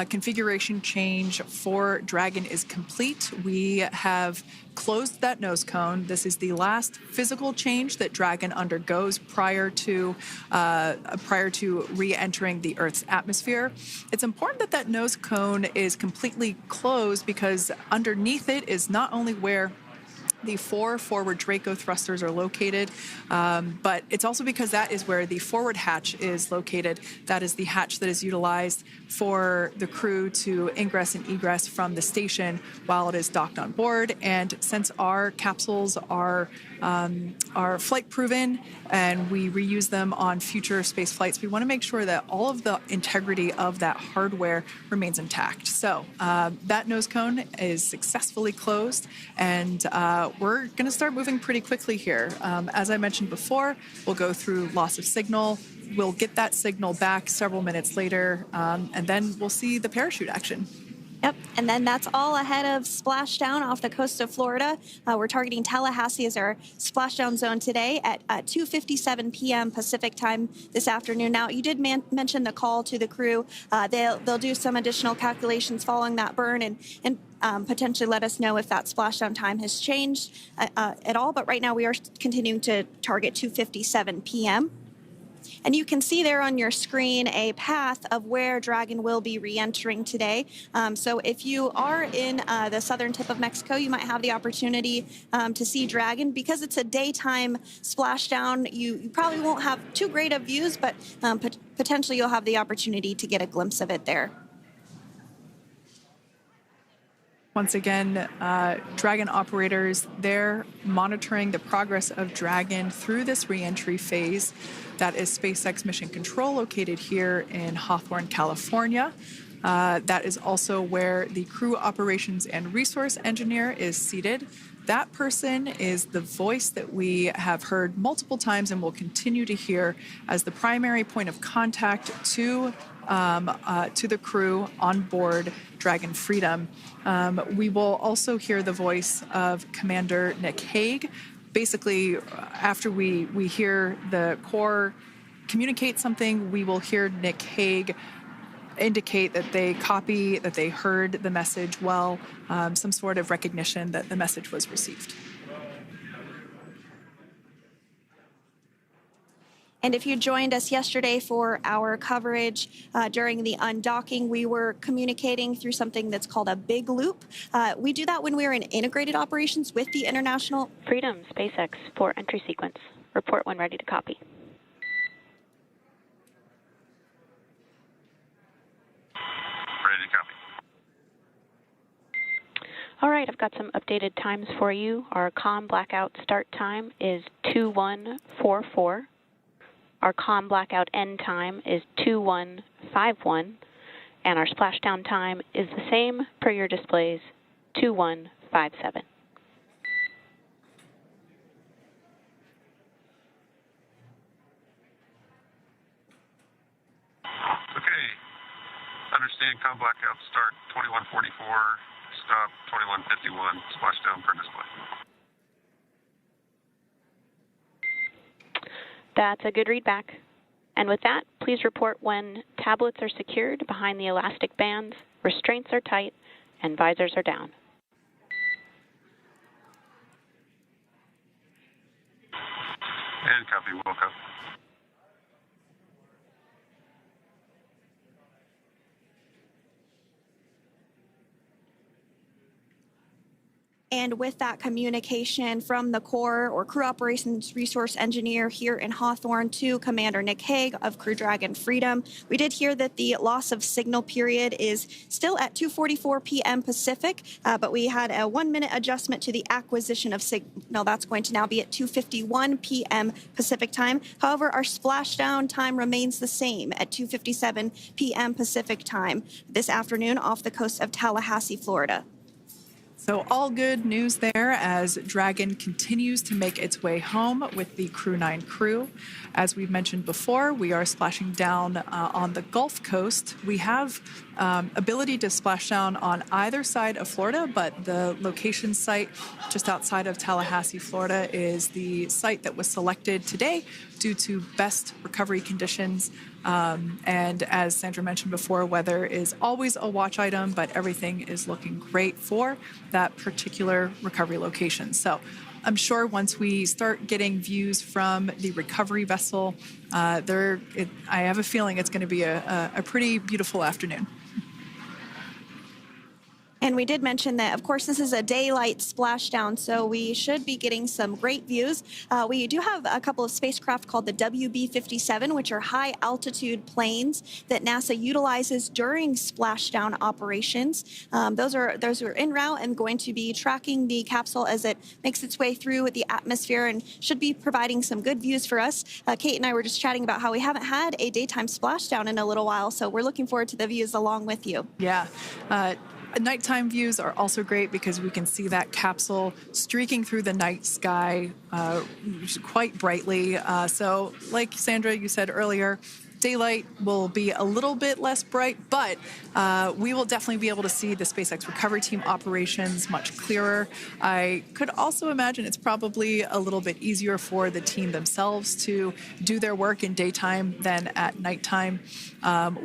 configuration change for Dragon is complete. We have closed that nose cone. This is the last physical change that Dragon undergoes prior to re-entering the Earth's atmosphere. It's important that that nose cone is completely closed because underneath it is not only where the 4 forward Draco thrusters are located, but it's also because that is where the forward hatch is located. That is the hatch that is utilized for the crew to ingress and egress from the station while it is docked on board. And since our capsules are flight proven and we reuse them on future space flights, we want to make sure that all of the integrity of that hardware remains intact. So that nose cone is successfully closed, and we're going to start moving pretty quickly here. As I mentioned before, we'll go through loss of signal. We'll get that signal back several minutes later, and then we'll see the parachute action. Yep, and then that's all ahead of Splashdown off the coast of Florida. We're targeting Tallahassee as our splashdown zone today at 2:57 p.m. Pacific time this afternoon. Now, you did mention the call to the crew. They'll do some additional calculations following that burn and potentially let us know if that splashdown time has changed at all. But right now, we are continuing to target 2:57 p.m. And you can see there on your screen a path of where Dragon will be re-entering today. So if you are in the southern tip of Mexico, you might have the opportunity to see Dragon. Because it's a daytime splashdown, you probably won't have too great of views, but potentially you'll have the opportunity to get a glimpse of it there. Once again, Dragon operators, they're monitoring the progress of Dragon through this re-entry phase. That is SpaceX Mission Control, located here in Hawthorne, California. That is also where the crew operations and resource engineer is seated. That person is the voice that we have heard multiple times and will continue to hear as the primary point of contact to the crew on board Dragon Freedom. We will also hear the voice of Commander Nick Hague. Basically, after we hear the Corps communicate something, we will hear Nick Hague indicate that they copy, that they heard the message well, some sort of recognition that the message was received. And if you joined us yesterday for our coverage during the undocking, we were communicating through something that's called a big loop. We do that when we're in integrated operations with the International Freedom, SpaceX, for entry sequence. Report when ready to copy. All right, I've got some updated times for you. Our COM blackout start time is 2144. Our COM blackout end time is 2151. And our splashdown time is the same per your displays, 2157. Okay. Understand COM blackout start 2144, stop 2151, splashdown per display. That's a good readback. And with that, please report when tablets are secured behind the elastic bands, restraints are tight, and visors are down. And copy, Wilco. And with that communication from the Corps or Crew Operations Resource Engineer here in Hawthorne to Commander Nick Hague of Crew Dragon Freedom, we did hear that the loss of signal period is still at 2:44 p.m. Pacific, but we had a 1-minute adjustment to the acquisition of signal. That's going to now be at 2:51 p.m. Pacific time. However, our splashdown time remains the same at 2:57 p.m. Pacific time this afternoon off the coast of Tallahassee, Florida. So all good news there as Dragon continues to make its way home with the Crew-9 crew. As we've mentioned before, we are splashing down on the Gulf Coast. We have ability to splash down on either side of Florida, but the location site just outside of Tallahassee, Florida is the site that was selected today due to best recovery conditions. And as Sandra mentioned before, weather is always a watch item, but everything is looking great for that particular recovery location. So I'm sure once we start getting views from the recovery vessel, I have a feeling it's going to be a pretty beautiful afternoon. And we did mention that, of course, this is a daylight splashdown, so we should be getting some great views. We do have a couple of spacecraft called the WB-57, which are high-altitude planes that NASA utilizes during splashdown operations. Those are en route and going to be tracking the capsule as it makes its way through the atmosphere and should be providing some good views for us. Kate and I were just chatting about how we haven't had a daytime splashdown in a little while, so we're looking forward to the views along with you. Yeah. Nighttime views are also great because we can see that capsule streaking through the night sky quite brightly. So like Sandra, you said earlier, daylight will be a little bit less bright, but we will definitely be able to see the SpaceX recovery team operations much clearer. I could also imagine it's probably a little bit easier for the team themselves to do their work in daytime than at nighttime.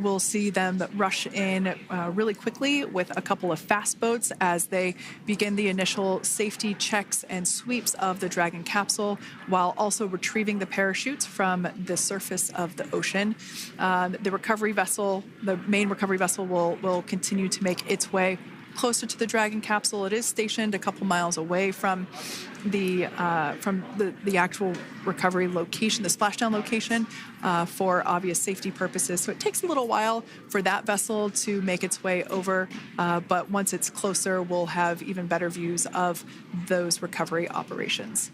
We'll see them rush in really quickly with a couple of fast boats as they begin the initial safety checks and sweeps of the Dragon capsule, while also retrieving the parachutes from the surface of the ocean. The recovery vessel, the main recovery vessel, will continue to make its way closer to the Dragon capsule. It is stationed a couple miles away from the actual recovery location, the splashdown location, for obvious safety purposes. So it takes a little while for that vessel to make its way over, but once it's closer, we'll have even better views of those recovery operations.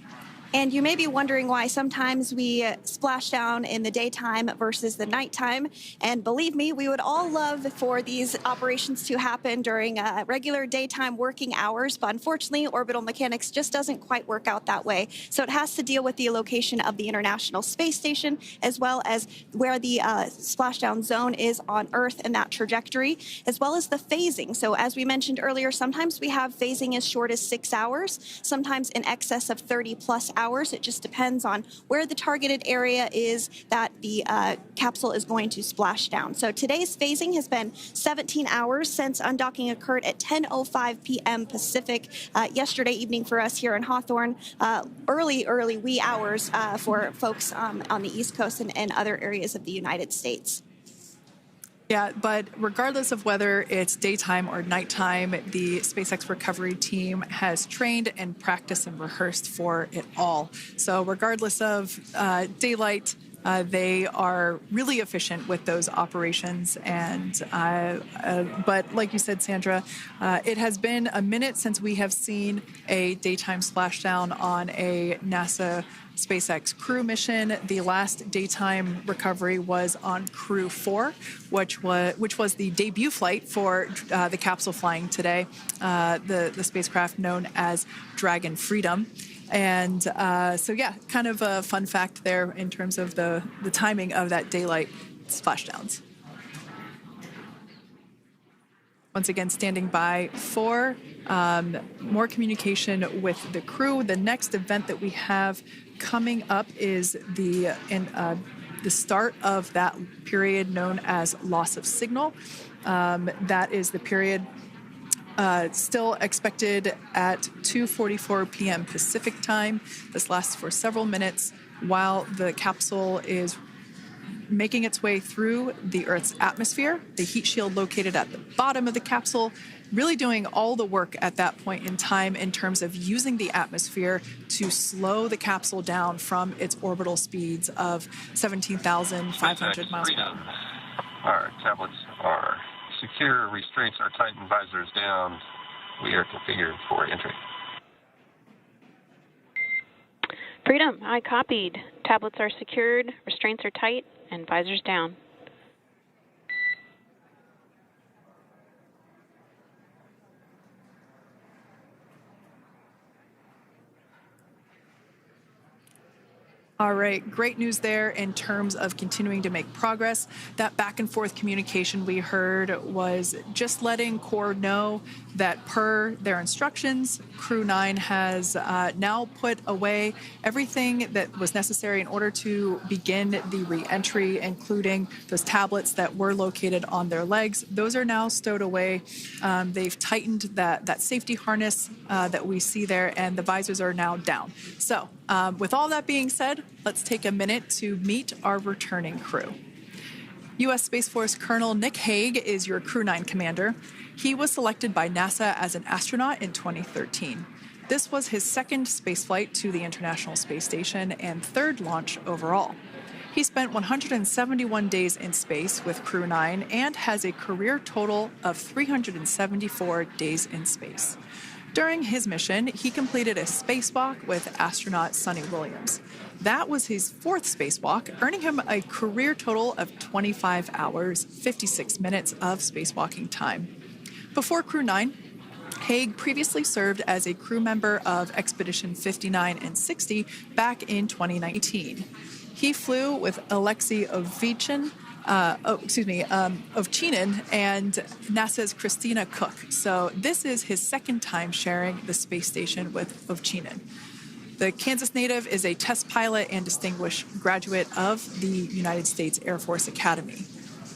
And you may be wondering why sometimes we splash down in the daytime versus the nighttime. And believe me, we would all love for these operations to happen during regular daytime working hours. But unfortunately, orbital mechanics just doesn't quite work out that way. So it has to deal with the location of the International Space Station, as well as where the splashdown zone is on Earth and that trajectory, as well as the phasing. So as we mentioned earlier, sometimes we have phasing as short as 6 hours, sometimes in excess of 30 plus hours. It just depends on where the targeted area is that the capsule is going to splash down. So today's phasing has been 17 hours since undocking occurred at 10:05 p.m. Pacific yesterday evening for us here in Hawthorne. Early wee hours for folks on the East Coast and other areas of the United States. Yeah, but regardless of whether it's daytime or nighttime, the SpaceX recovery team has trained and practiced and rehearsed for it all. So regardless of daylight, They are really efficient with those operations. And but like you said, Sandra, it has been a minute since we have seen a daytime splashdown on a NASA SpaceX Crew mission. The last daytime recovery was on Crew-9, which was the debut flight for the capsule flying today, the spacecraft known as Dragon Freedom. And so, yeah, kind of a fun fact there in terms of the timing of that daylight splashdowns. Once again, standing by for more communication with the crew. The next event that we have coming up is the start of that period known as loss of signal. That is the period still expected at 2:44 p.m. Pacific time. This lasts for several minutes while the capsule is making its way through the Earth's atmosphere. The heat shield located at the bottom of the capsule, really doing all the work at that point in time in terms of using the atmosphere to slow the capsule down from its orbital speeds of 17,500 miles per hour. Our tablets are secure, restraints are tightened, visors down. We are configured for entry. Freedom, I copied. Tablets are secured, restraints are tight, and visors down. All right, great news there in terms of continuing to make progress. That back and forth communication we heard was just letting Core know that per their instructions, Crew-9 has now put away everything that was necessary in order to begin the re-entry, including those tablets that were located on their legs. Those are now stowed away. They've tightened that safety harness that we see there, and the visors are now down. So with all that being said, let's take a minute to meet our returning crew. U.S. Space Force Colonel Nick Hague is your Crew-9 commander. He was selected by NASA as an astronaut in 2013. This was his second spaceflight to the International Space Station and third launch overall. He spent 171 days in space with Crew-9 and has a career total of 374 days in space. During his mission, he completed a spacewalk with astronaut Suni Williams. That was his fourth spacewalk, earning him a career total of 25 hours, 56 minutes of spacewalking time. Before Crew-9, Hague previously served as a crew member of Expedition 59 and 60 back in 2019. He flew with Alexei Ovchinin and NASA's Christina Cook. So this is his second time sharing the space station with Ovchinin. The Kansas native is a test pilot and distinguished graduate of the United States Air Force Academy.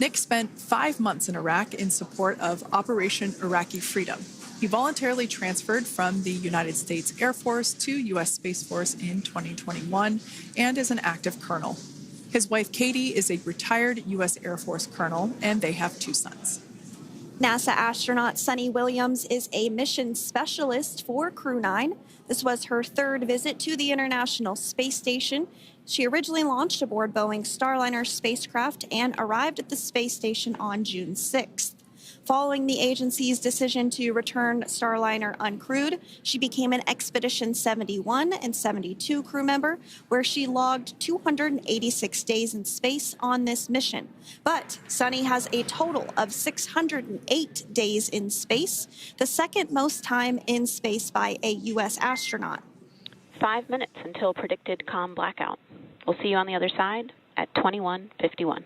Nick spent 5 months in Iraq in support of Operation Iraqi Freedom. He voluntarily transferred from the United States Air Force to U.S. Space Force in 2021 and is an active colonel. His wife, Katie, is a retired U.S. Air Force colonel, and they have 2 sons. NASA astronaut Suni Williams is a mission specialist for Crew-9. This was her third visit to the International Space Station. She originally launched aboard Boeing's Starliner spacecraft and arrived at the space station on June 6th. Following the agency's decision to return Starliner uncrewed, she became an Expedition 71 and 72 crew member, where she logged 286 days in space on this mission. But Suni has a total of 608 days in space, the second most time in space by a U.S. astronaut. 5 minutes until predicted comm blackout. We'll see you on the other side at 21:51.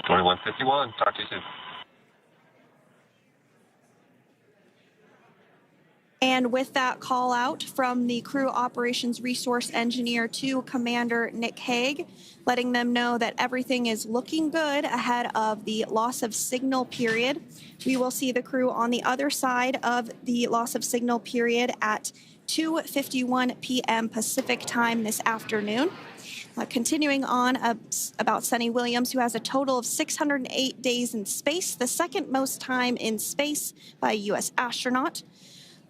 21:51. Talk to you soon. And with that call out from the crew operations resource engineer to Commander Nick Hague, letting them know that everything is looking good ahead of the loss of signal period. We will see the crew on the other side of the loss of signal period at 2:51 p.m. Pacific time this afternoon. Continuing on about Suni Williams, who has a total of 608 days in space, the second most time in space by a U.S. astronaut.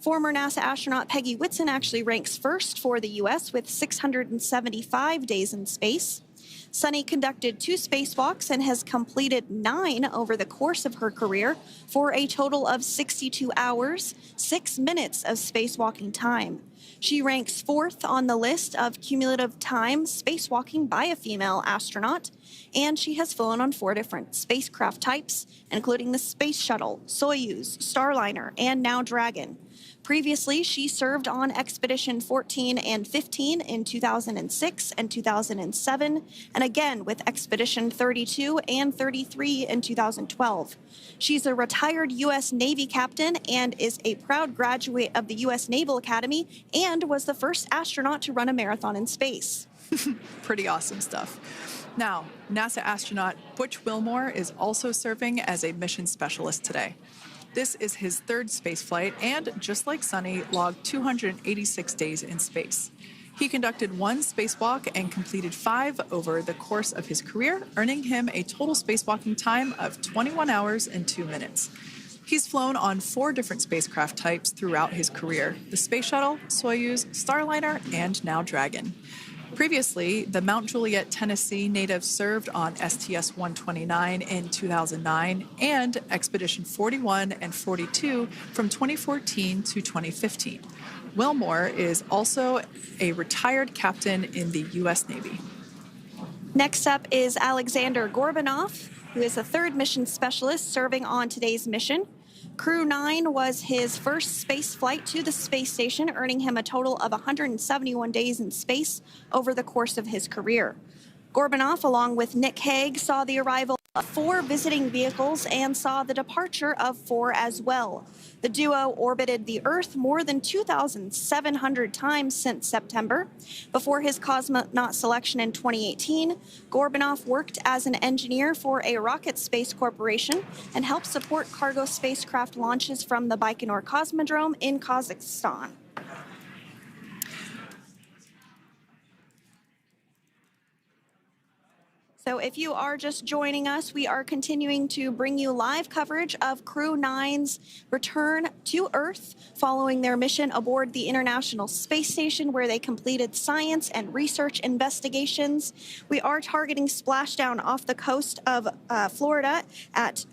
Former NASA astronaut Peggy Whitson actually ranks first for the U.S. with 675 days in space. Sunny conducted 2 spacewalks and has completed 9 over the course of her career for a total of 62 hours, 6 minutes of spacewalking time. She ranks 4th on the list of cumulative time spacewalking by a female astronaut, and she has flown on 4 different spacecraft types, including the Space Shuttle, Soyuz, Starliner, and now Dragon. Previously, she served on Expedition 14 and 15 in 2006 and 2007, and again with Expedition 32 and 33 in 2012. She's a retired U.S. Navy captain and is a proud graduate of the U.S. Naval Academy and was the first astronaut to run a marathon in space. Pretty awesome stuff. Now, NASA astronaut Butch Wilmore is also serving as a mission specialist today. This is his 3rd spaceflight and, just like Sunny, logged 286 days in space. He conducted 1 spacewalk and completed 5 over the course of his career, earning him a total spacewalking time of 21 hours and 2 minutes. He's flown on 4 different spacecraft types throughout his career: the Space Shuttle, Soyuz, Starliner, and now Dragon. Previously, the Mount Juliet, Tennessee native served on STS-129 in 2009 and Expedition 41 and 42 from 2014 to 2015. Wilmore is also a retired captain in the U.S. Navy. Next up is Alexander Gorbanov, who is a 3rd mission specialist serving on today's mission. Crew-9 was his first space flight to the space station, earning him a total of 171 days in space over the course of his career. Gorbanov, along with Nick Hague, saw the arrival of 4 visiting vehicles and saw the departure of 4 as well. The duo orbited the Earth more than 2,700 times since September. Before his cosmonaut selection in 2018, Gorbanov worked as an engineer for a rocket space corporation and helped support cargo spacecraft launches from the Baikonur Cosmodrome in Kazakhstan. So if you are just joining us, we are continuing to bring you live coverage of Crew-9's return to Earth following their mission aboard the International Space Station, where they completed science and research investigations. We are targeting splashdown off the coast of Florida at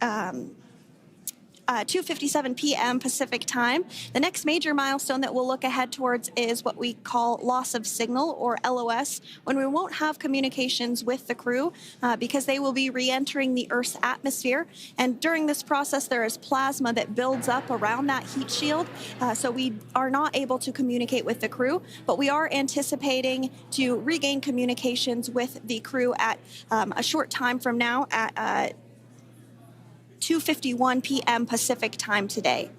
2:57 p.m. Pacific time. The next major milestone that we'll look ahead towards is what we call loss of signal, or LOS, when we won't have communications with the crew because they will be re-entering the Earth's atmosphere. And during this process, there is plasma that builds up around that heat shield, so we are not able to communicate with the crew, but we are anticipating to regain communications with the crew at a short time from now at 2:51 p.m. Pacific time today.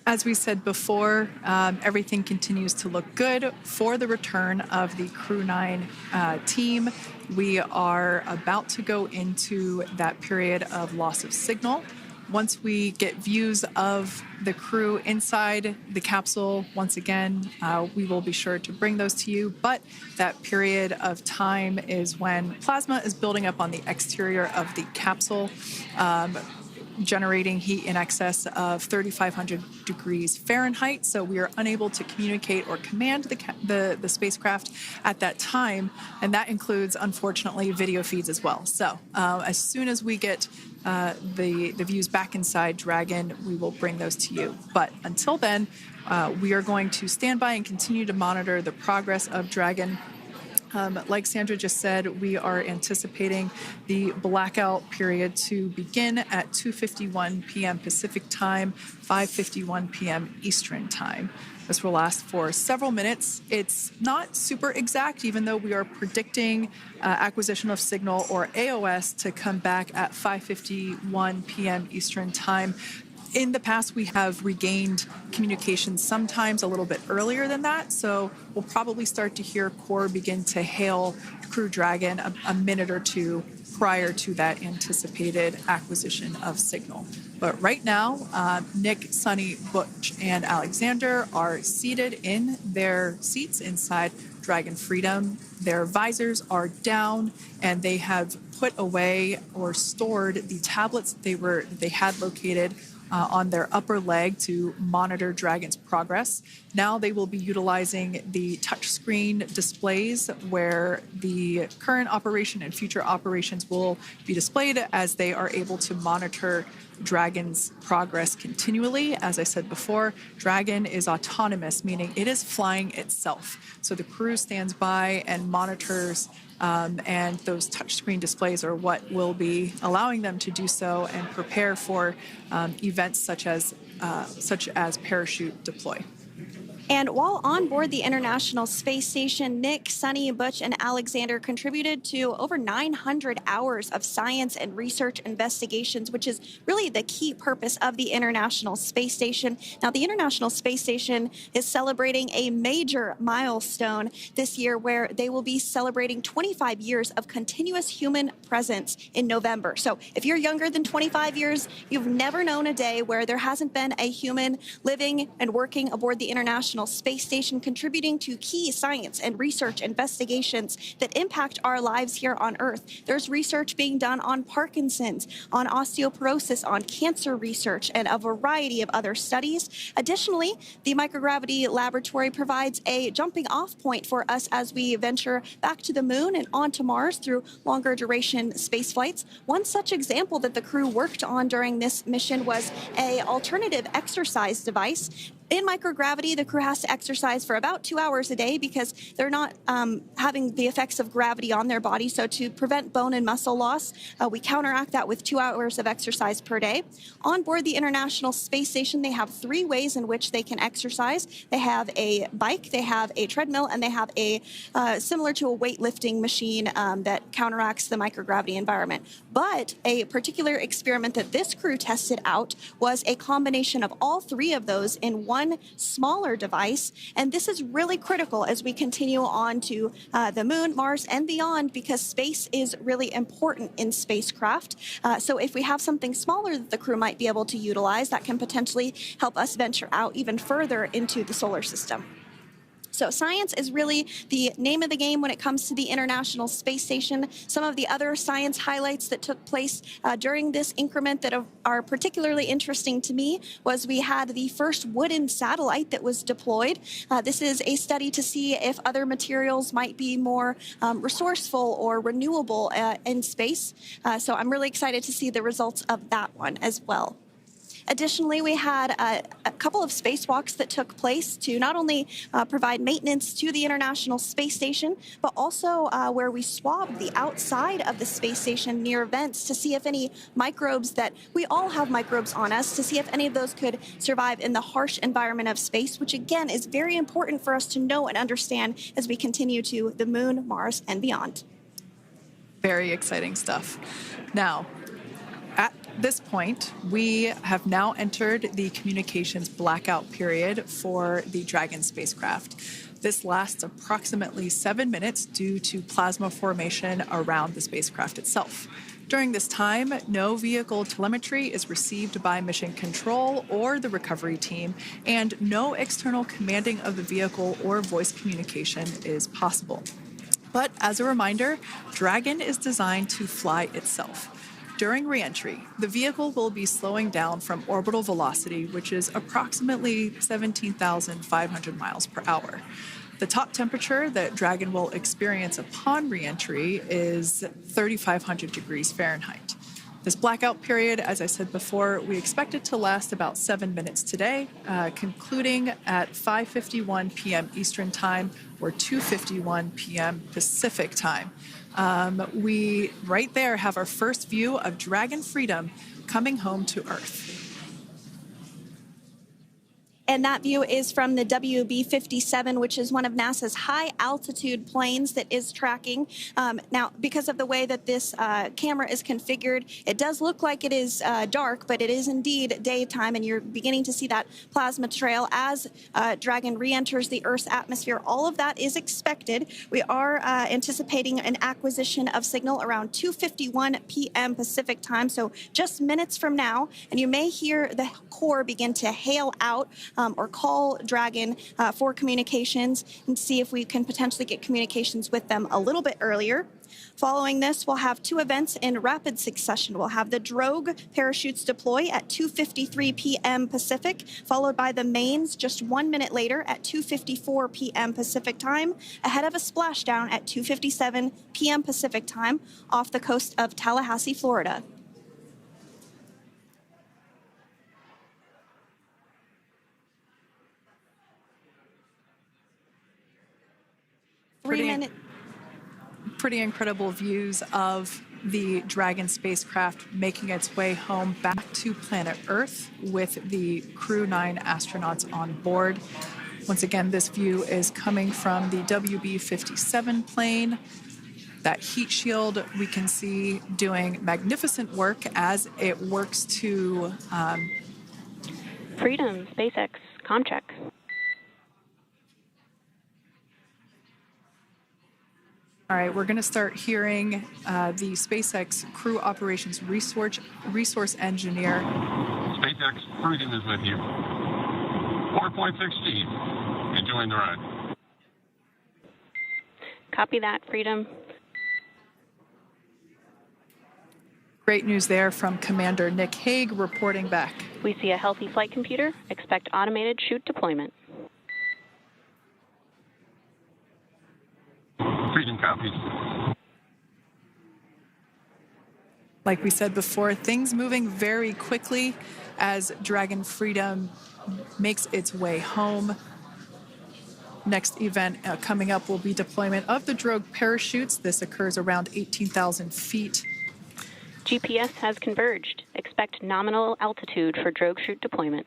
As we said before, everything continues to look good for the return of the Crew-9 team. We are about to go into that period of loss of signal. Once we get views of the crew inside the capsule, once again, we will be sure to bring those to you. But that period of time is when plasma is building up on the exterior of the capsule, generating heat in excess of 3,500 degrees Fahrenheit. So we are unable to communicate or command the spacecraft at that time. And that includes, unfortunately, video feeds as well. So as soon as we get the views back inside Dragon, we will bring those to you. But until then, we are going to stand by and continue to monitor the progress of Dragon. Like Sandra just said, we are anticipating the blackout period to begin at 2:51 p.m. Pacific time, 5:51 p.m. Eastern time. This will last for several minutes. It's not super exact, even though we are predicting acquisition of signal, or AOS, to come back at 5:51 p.m. Eastern time. In the past, we have regained communication sometimes a little bit earlier than that, so we'll probably start to hear Core begin to hail Crew Dragon a minute or two prior to that anticipated acquisition of signal. But right now, Nick, Sunny, Butch, and Alexander are seated in their seats inside Dragon Freedom. Their visors are down, and they have put away or stored the tablets they had located on their upper leg to monitor Dragon's progress. Now they will be utilizing the touchscreen displays where the current operation and future operations will be displayed as they are able to monitor Dragon's progress continually. As I said before, Dragon is autonomous, meaning it is flying itself. So the crew stands by and monitors, and those touchscreen displays are what will be allowing them to do so and prepare for events such as parachute deploy. And while on board the International Space Station, Nick, Sunny, Butch, and Alexander contributed to over 900 hours of science and research investigations, which is really the key purpose of the International Space Station. Now, the International Space Station is celebrating a major milestone this year where they will be celebrating 25 years of continuous human presence in November. So if you're younger than 25 years, you've never known a day where there hasn't been a human living and working aboard the International Space Station, contributing to key science and research investigations that impact our lives here on Earth. There's research being done on Parkinson's, on osteoporosis, on cancer research, and a variety of other studies. Additionally, the microgravity laboratory provides a jumping off point for us as we venture back to the moon and onto Mars through longer duration space flights. One such example that the crew worked on during this mission was an alternative exercise device. In microgravity, the crew has to exercise for about 2 hours a day because they're not having the effects of gravity on their body. So to prevent bone and muscle loss, we counteract that with 2 hours of exercise per day. On board the International Space Station, they have 3 ways in which they can exercise. They have a bike, they have a treadmill, and they have a similar to a weightlifting machine that counteracts the microgravity environment. But a particular experiment that this crew tested out was a combination of all 3 of those in one smaller device. And this is really critical as we continue on to the moon, Mars, and beyond, because space is really important in spacecraft. So if we have something smaller that the crew might be able to utilize, that can potentially help us venture out even further into the solar system. So science is really the name of the game when it comes to the International Space Station. Some of the other science highlights that took place during this increment that are particularly interesting to me was we had the first wooden satellite that was deployed. This is a study to see if other materials might be more resourceful or renewable in space. So I'm really excited to see the results of that one as well. Additionally, we had a couple of spacewalks that took place to not only provide maintenance to the International Space Station, but also where we swabbed the outside of the space station near vents to see if any microbes that we all have microbes on us, to see if any of those could survive in the harsh environment of space, which again is very important for us to know and understand as we continue to the moon, Mars, and beyond. Very exciting stuff. Now, at this point, we have now entered the communications blackout period for the Dragon spacecraft. This lasts approximately 7 minutes due to plasma formation around the spacecraft itself. During this time, no vehicle telemetry is received by mission control or the recovery team, and no external commanding of the vehicle or voice communication is possible. But as a reminder, Dragon is designed to fly itself. During re-entry, the vehicle will be slowing down from orbital velocity, which is approximately 17,500 miles per hour. The top temperature that Dragon will experience upon re-entry is 3,500 degrees Fahrenheit. This blackout period, as I said before, we expect it to last about 7 minutes today, concluding at 5:51 p.m. Eastern Time or 2:51 p.m. Pacific Time. We right there have our first view of Dragon Freedom coming home to Earth. And that view is from the WB-57, which is one of NASA's high-altitude planes that is tracking. Now, because of the way that this camera is configured, it does look like it is dark, but it is indeed daytime, and you're beginning to see that plasma trail as Dragon re-enters the Earth's atmosphere. All of that is expected. We are anticipating an acquisition of signal around 2:51 p.m. Pacific Time, so just minutes from now, and you may hear the core begin to hail out or call Dragon for communications and see if we can potentially get communications with them a little bit earlier. Following this, we'll have two events in rapid succession. We'll have the drogue parachutes deploy at 2:53 p.m. Pacific, followed by the mains just 1 minute later at 2:54 p.m. Pacific time, ahead of a splashdown at 2:57 p.m. Pacific time off the coast of Tallahassee, Florida. Pretty incredible views of the Dragon spacecraft making its way home back to planet Earth with the Crew-9 astronauts on board. Once again, this view is coming from the WB-57 plane. That heat shield we can see doing magnificent work as it works to... Freedom, SpaceX, comm check. All right, we're going to start hearing the SpaceX Crew Operations Resource Engineer. SpaceX Freedom is with you. 4.6 feet. Enjoying the ride. Copy that, Freedom. Great news there from Commander Nick Hague reporting back. We see a healthy flight computer. Expect automated chute deployment. Freedom copies. Like we said before, things moving very quickly as Dragon Freedom makes its way home. Next event coming up will be deployment of the drogue parachutes. This occurs around 18,000 feet. GPS has converged. Expect nominal altitude for drogue chute deployment.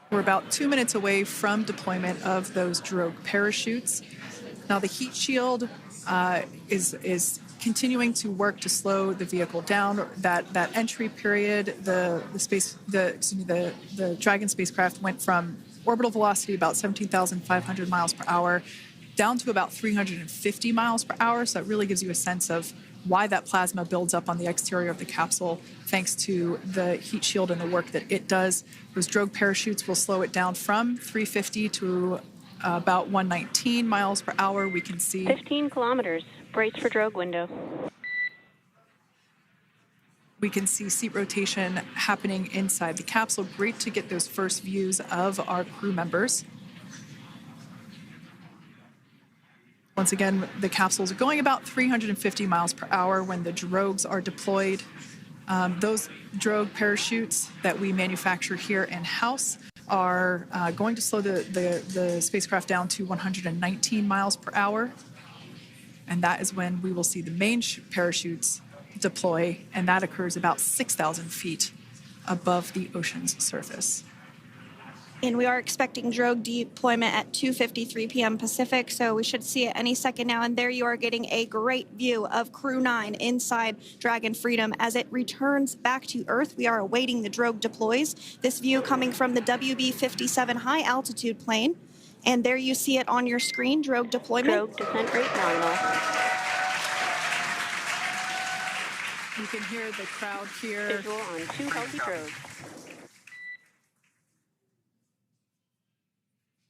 We're about 2 minutes away from deployment of those drogue parachutes. Now the heat shield is continuing to work to slow the vehicle down. That entry period, the Dragon spacecraft went from orbital velocity about 17,500 miles per hour down to about 350 miles per hour. So that really gives you a sense of why that plasma builds up on the exterior of the capsule, thanks to the heat shield and the work that it does. Those drogue parachutes will slow it down from 350 to about 119 miles per hour. We can see 15 kilometers. Brace for drogue window. We can see seat rotation happening inside the capsule. Great to get those first views of our crew members. Once again, the capsules are going about 350 miles per hour when the drogues are deployed. Those drogue parachutes that we manufacture here in-house are going to slow the spacecraft down to 119 miles per hour. And that is when we will see the main parachutes deploy, and that occurs about 6,000 feet above the ocean's surface. And we are expecting drogue deployment at 2:53 p.m. Pacific, so we should see it any second now. And there you are getting a great view of Crew-9 inside Dragon Freedom as it returns back to Earth. We are awaiting the drogue deploys. This view coming from the WB-57 high-altitude plane. And there you see it on your screen, drogue deployment. Drogue descent rate nominal. You can hear the crowd here. Visual on 2 healthy drogues.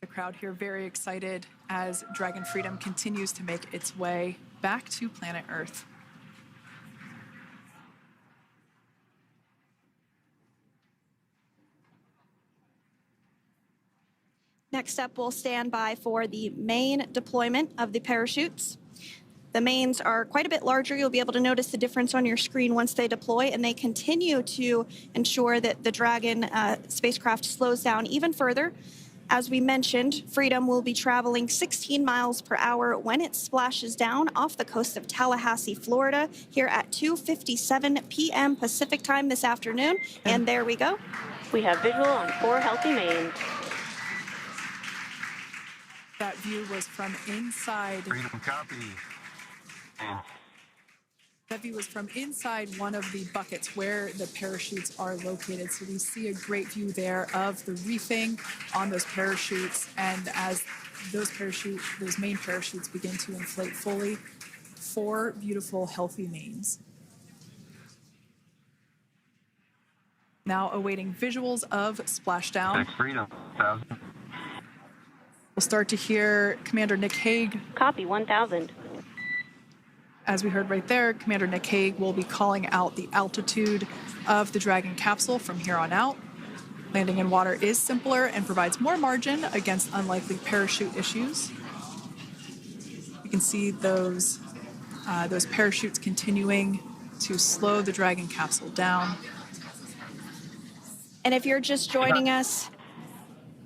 The crowd here very excited as Dragon Freedom continues to make its way back to planet Earth. Next up, we'll stand by for the main deployment of the parachutes. The mains are quite a bit larger. You'll be able to notice the difference on your screen once they deploy, and they continue to ensure that the Dragon spacecraft slows down even further. As we mentioned, Freedom will be traveling 16 miles per hour when it splashes down off the coast of Tallahassee, Florida, here at 2:57 p.m. Pacific time this afternoon. And there we go. We have visual on 4 healthy mains. That view was from inside. Freedom copy. That view was from inside one of the buckets where the parachutes are located. So we see a great view there of the reefing on those parachutes. And as those main parachutes begin to inflate fully, 4 beautiful, healthy mains. Now awaiting visuals of Splashdown. Freedom, 1,000. We'll start to hear Commander Nick Hague. Copy, 1,000. As we heard right there, Commander Nick Hague will be calling out the altitude of the Dragon capsule from here on out. Landing in water is simpler and provides more margin against unlikely parachute issues. You can see those parachutes continuing to slow the Dragon capsule down. And if you're just joining us,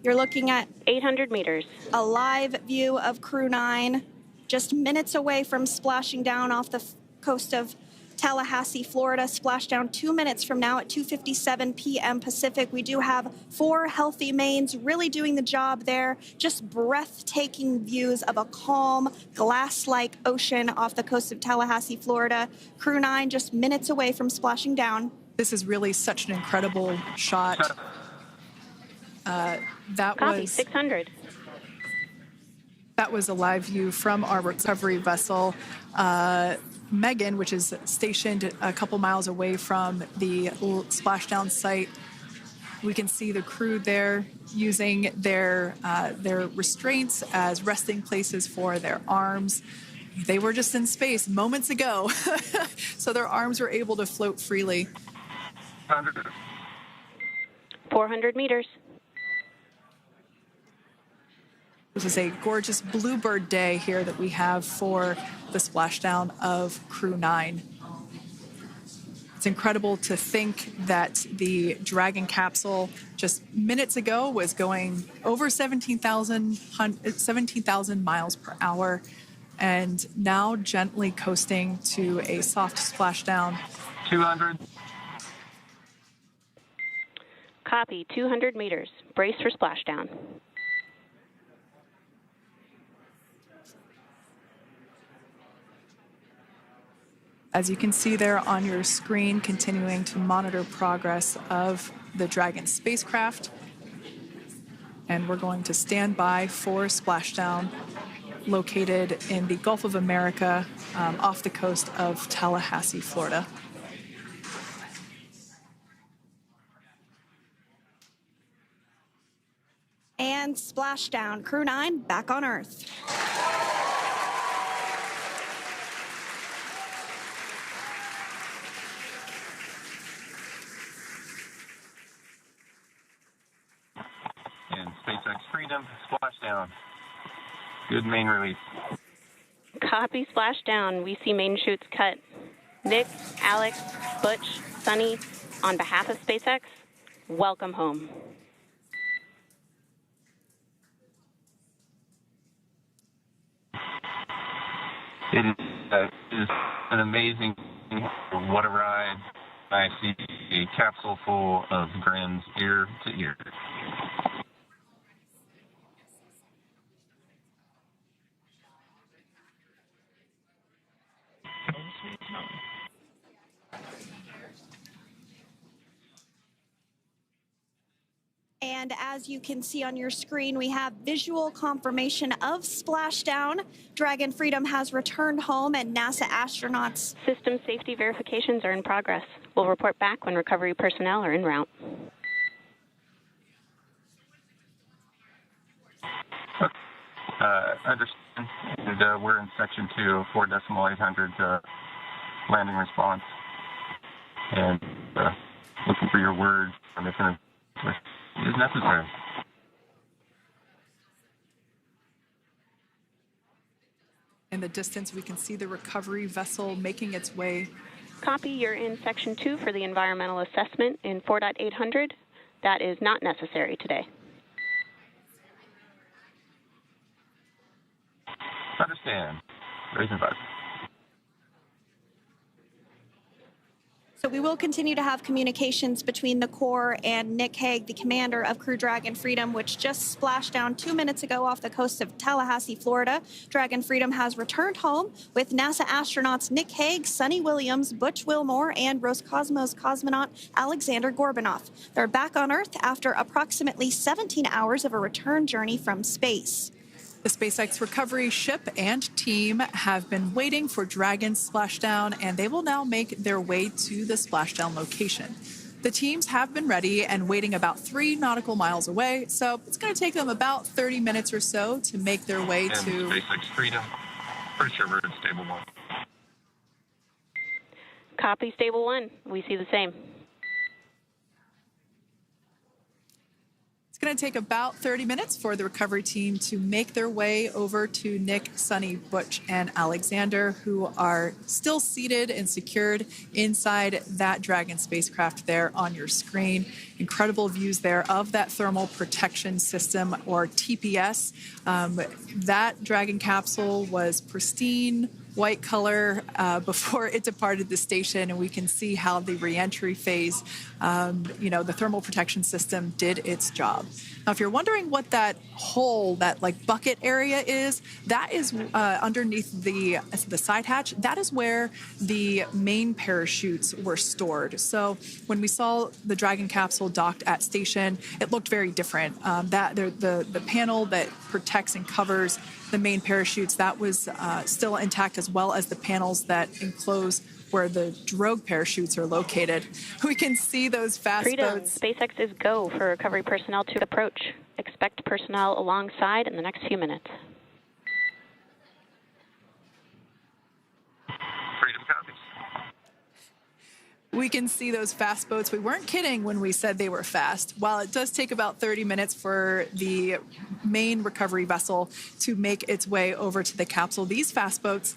you're looking at 800 meters. a live view of Crew-9 just minutes away from splashing down off the coast of Tallahassee, Florida. Splashdown 2 minutes from now at 2:57 p.m. Pacific. We do have 4 healthy mains really doing the job there. Just breathtaking views of a calm, glass-like ocean off the coast of Tallahassee, Florida. Crew-9 just minutes away from splashing down. This is really such an incredible shot. Copy, 600. That was a live view from our recovery vessel, Megan, which is stationed a couple miles away from the splashdown site. We can see the crew there using their restraints as resting places for their arms. They were just in space moments ago, so their arms were able to float freely. 400 meters. This is a gorgeous bluebird day here that we have for the splashdown of Crew-9. It's incredible to think that the Dragon capsule just minutes ago was going over 17,000 miles per hour, and now gently coasting to a soft splashdown. 200. Copy, 200 meters. Brace for splashdown. As you can see there on your screen, continuing to monitor progress of the Dragon spacecraft. And we're going to stand by for splashdown, located in the Gulf of America, off the coast of Tallahassee, Florida. And splashdown. Crew-9 back on Earth. And SpaceX Freedom, splashdown. Good main release. Copy, splashdown. We see main chutes cut. Nick, Alex, Butch, Sunny, on behalf of SpaceX, welcome home. It is an amazing, what a ride. I see a capsule full of grins ear to ear. And as you can see on your screen, we have visual confirmation of splashdown. Dragon Freedom has returned home, and NASA astronauts. System safety verifications are in progress. We'll report back when recovery personnel are en route. Understand. And, we're in section 2, 4.800 landing response. And looking for your word on if it is necessary. In the distance, we can see the recovery vessel making its way. Copy, you're in section 2 for the environmental assessment in 4.800. That is not necessary today. Understand. Raising buzz. So we will continue to have communications between the Corps and Nick Hague, the commander of Crew Dragon Freedom, which just splashed down 2 minutes ago off the coast of Tallahassee, Florida. Dragon Freedom has returned home with NASA astronauts Nick Hague, Sunny Williams, Butch Wilmore, and Roscosmos cosmonaut Alexander Gorbanov. They're back on Earth after approximately 17 hours of a return journey from space. The SpaceX recovery ship and team have been waiting for Dragon's splashdown, and they will now make their way to the splashdown location. The teams have been ready and waiting about 3 nautical miles away, so it's going to take them about 30 minutes or so to make their way and to SpaceX Freedom. Pretty sure we're in stable 1. Copy, stable 1. We see the same. It's going to take about 30 minutes for the recovery team to make their way over to Nick, Sunny, Butch, and Alexander, who are still seated and secured inside that Dragon spacecraft there on your screen. Incredible views there of that thermal protection system, or TPS. That Dragon capsule was pristine, white color before it departed the station, and we can see how the reentry phase, the thermal protection system did its job. Now, if you're wondering what that hole, that like bucket area is, that is underneath the side hatch. That is where the main parachutes were stored. So when we saw the Dragon capsule docked at station, it looked very different. The panel that protects and covers the main parachutes, that was still intact, as well as the panels that enclose where the drogue parachutes are located. We can see those fast Freedom. boats. SpaceX is go for recovery personnel to approach. Expect personnel alongside in the next few minutes. Freedom copies. We can see those fast boats. We weren't kidding when we said they were fast. While it does take about 30 minutes for the main recovery vessel to make its way over to the capsule, these fast boats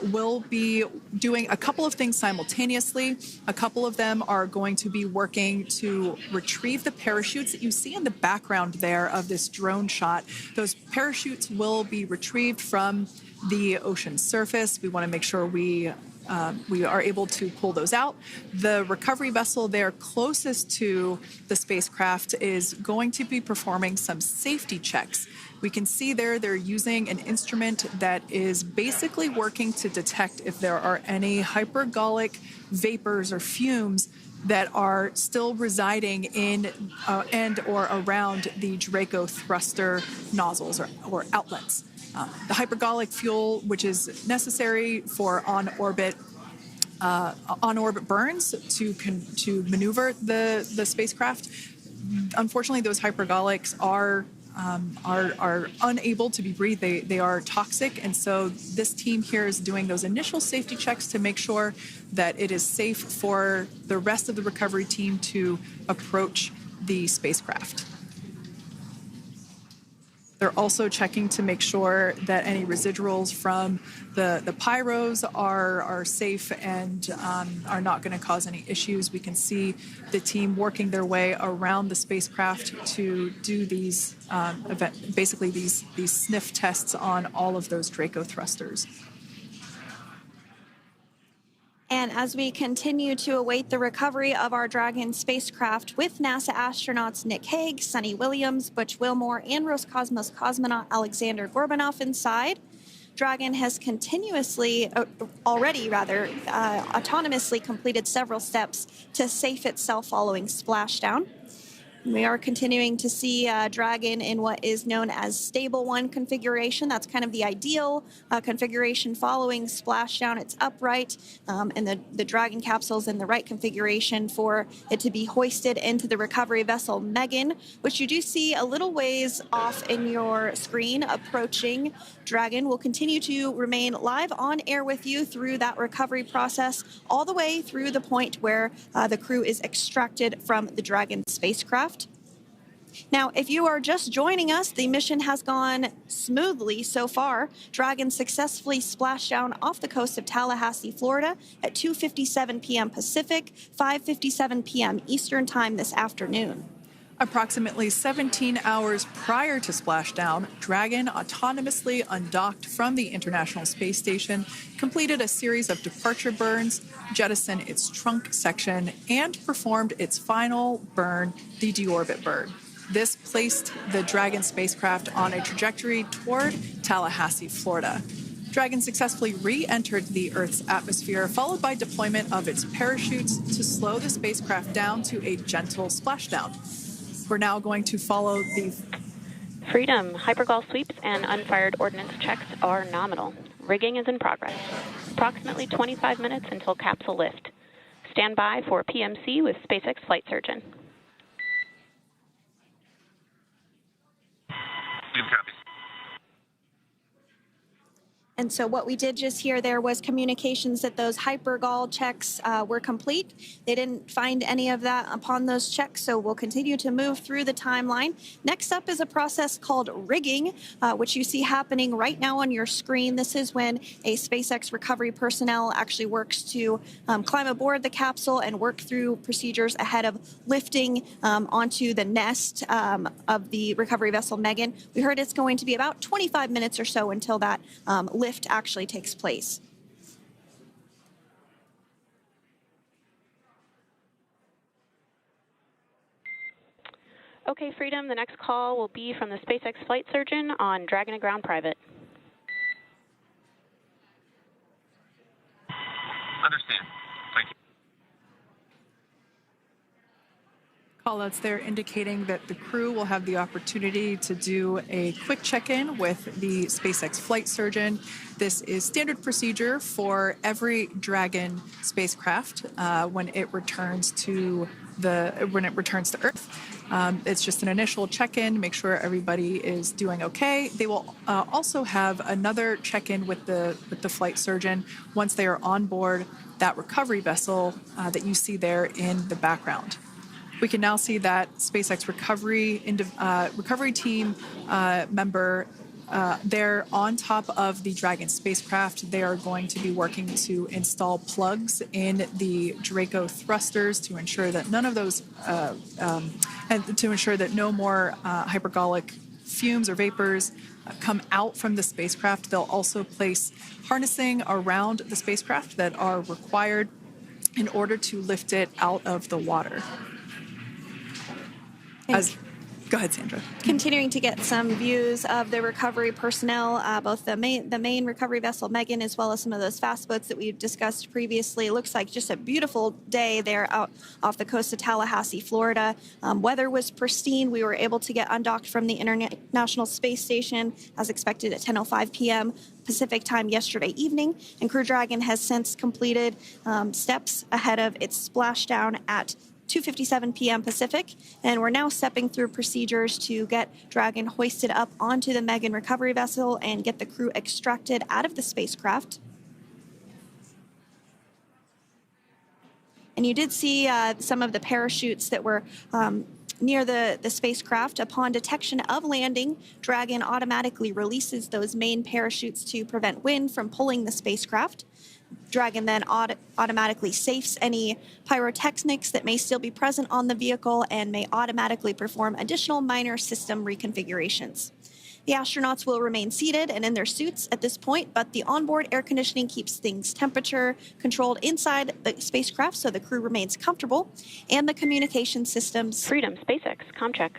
will be doing a couple of things simultaneously. A couple of them are going to be working to retrieve the parachutes that you see in the background there of this drone shot. Those parachutes will be retrieved from the ocean surface. We want to make sure we are able to pull those out. The recovery vessel there closest to the spacecraft is going to be performing some safety checks. We can see there they're using an instrument that is basically working to detect if there are any hypergolic vapors or fumes that are still residing in and or around the Draco thruster nozzles or outlets. The hypergolic fuel, which is necessary for on-orbit burns to maneuver the spacecraft. Unfortunately, those hypergolics are unable to be breathed. They are toxic, and so this team here is doing those initial safety checks to make sure that it is safe for the rest of the recovery team to approach the spacecraft. They're also checking to make sure that any residuals from the pyros are safe and are not going to cause any issues. We can see the team working their way around the spacecraft to do these these sniff tests on all of those Draco thrusters. And as we continue to await the recovery of our Dragon spacecraft with NASA astronauts Nick Hague, Sunny Williams, Butch Wilmore, and Roscosmos cosmonaut Alexander Gorbanov inside, Dragon has autonomously completed several steps to safe itself following splashdown. We are continuing to see Dragon in what is known as stable 1 configuration. That's kind of the ideal configuration following splashdown. It's upright, and the Dragon capsule's in the right configuration for it to be hoisted into the recovery vessel Megan, which you do see a little ways off in your screen approaching. Dragon will continue to remain live on air with you through that recovery process, all the way through the point where the crew is extracted from the Dragon spacecraft. Now, if you are just joining us, the mission has gone smoothly so far. Dragon successfully splashed down off the coast of Tallahassee, Florida at 2:57 p.m. Pacific, 5:57 p.m. Eastern Time this afternoon. Approximately 17 hours prior to splashdown, Dragon autonomously undocked from the International Space Station, completed a series of departure burns, jettisoned its trunk section, and performed its final burn, the deorbit burn. This placed the Dragon spacecraft on a trajectory toward Tallahassee, Florida. Dragon successfully re-entered the Earth's atmosphere, followed by deployment of its parachutes to slow the spacecraft down to a gentle splashdown. We're now going to follow the Freedom. Hypergol sweeps and unfired ordnance checks are nominal. Rigging is in progress. Approximately 25 minutes until capsule lift. stand by for PMC with SpaceX flight surgeon. And so what we did just hear there was communications that those hypergol checks were complete. They didn't find any of that upon those checks, so we'll continue to move through the timeline. Next up is a process called rigging, which you see happening right now on your screen. This is when a SpaceX recovery personnel actually works to climb aboard the capsule and work through procedures ahead of lifting onto the nest of the recovery vessel Megan. We heard it's going to be about 25 minutes or so until that lift actually takes place. Okay, Freedom, the next call will be from the SpaceX flight surgeon on Dragon to Ground Private. Understand. Thank you. Callouts there indicating that the crew will have the opportunity to do a quick check-in with the SpaceX flight surgeon. This is standard procedure for every Dragon spacecraft when it returns to Earth. It's just an initial check-in, make sure everybody is doing okay. They will also have another check-in with the flight surgeon once they are on board that recovery vessel that you see there in the background. We can now see that SpaceX recovery team member they're on top of the Dragon spacecraft. They are going to be working to install plugs in the Draco thrusters to ensure that none of those, and to ensure that no more hypergolic fumes or vapors come out from the spacecraft. They'll also place harnessing around the spacecraft that are required in order to lift it out of the water. Go ahead, Sandra. Continuing to get some views of the recovery personnel, both the main recovery vessel Megan, as well as some of those fast boats that we've discussed previously. It looks like just a beautiful day there out off the coast of Tallahassee, Florida. Weather was pristine. We were able to get undocked from the International Space Station as expected at 10:05 p.m. Pacific time yesterday evening, and Crew Dragon has since completed steps ahead of its splashdown at 2:57 p.m. Pacific, and we're now stepping through procedures to get Dragon hoisted up onto the Megan recovery vessel and get the crew extracted out of the spacecraft. And you did see some of the parachutes that were near the spacecraft. Upon detection of landing, Dragon automatically releases those main parachutes to prevent wind from pulling the spacecraft. Dragon then automatically safes any pyrotechnics that may still be present on the vehicle and may automatically perform additional minor system reconfigurations. The astronauts will remain seated and in their suits at this point, but the onboard air conditioning keeps things temperature controlled inside the spacecraft so the crew remains comfortable, and the communication systems. Freedom, SpaceX, ComCheck.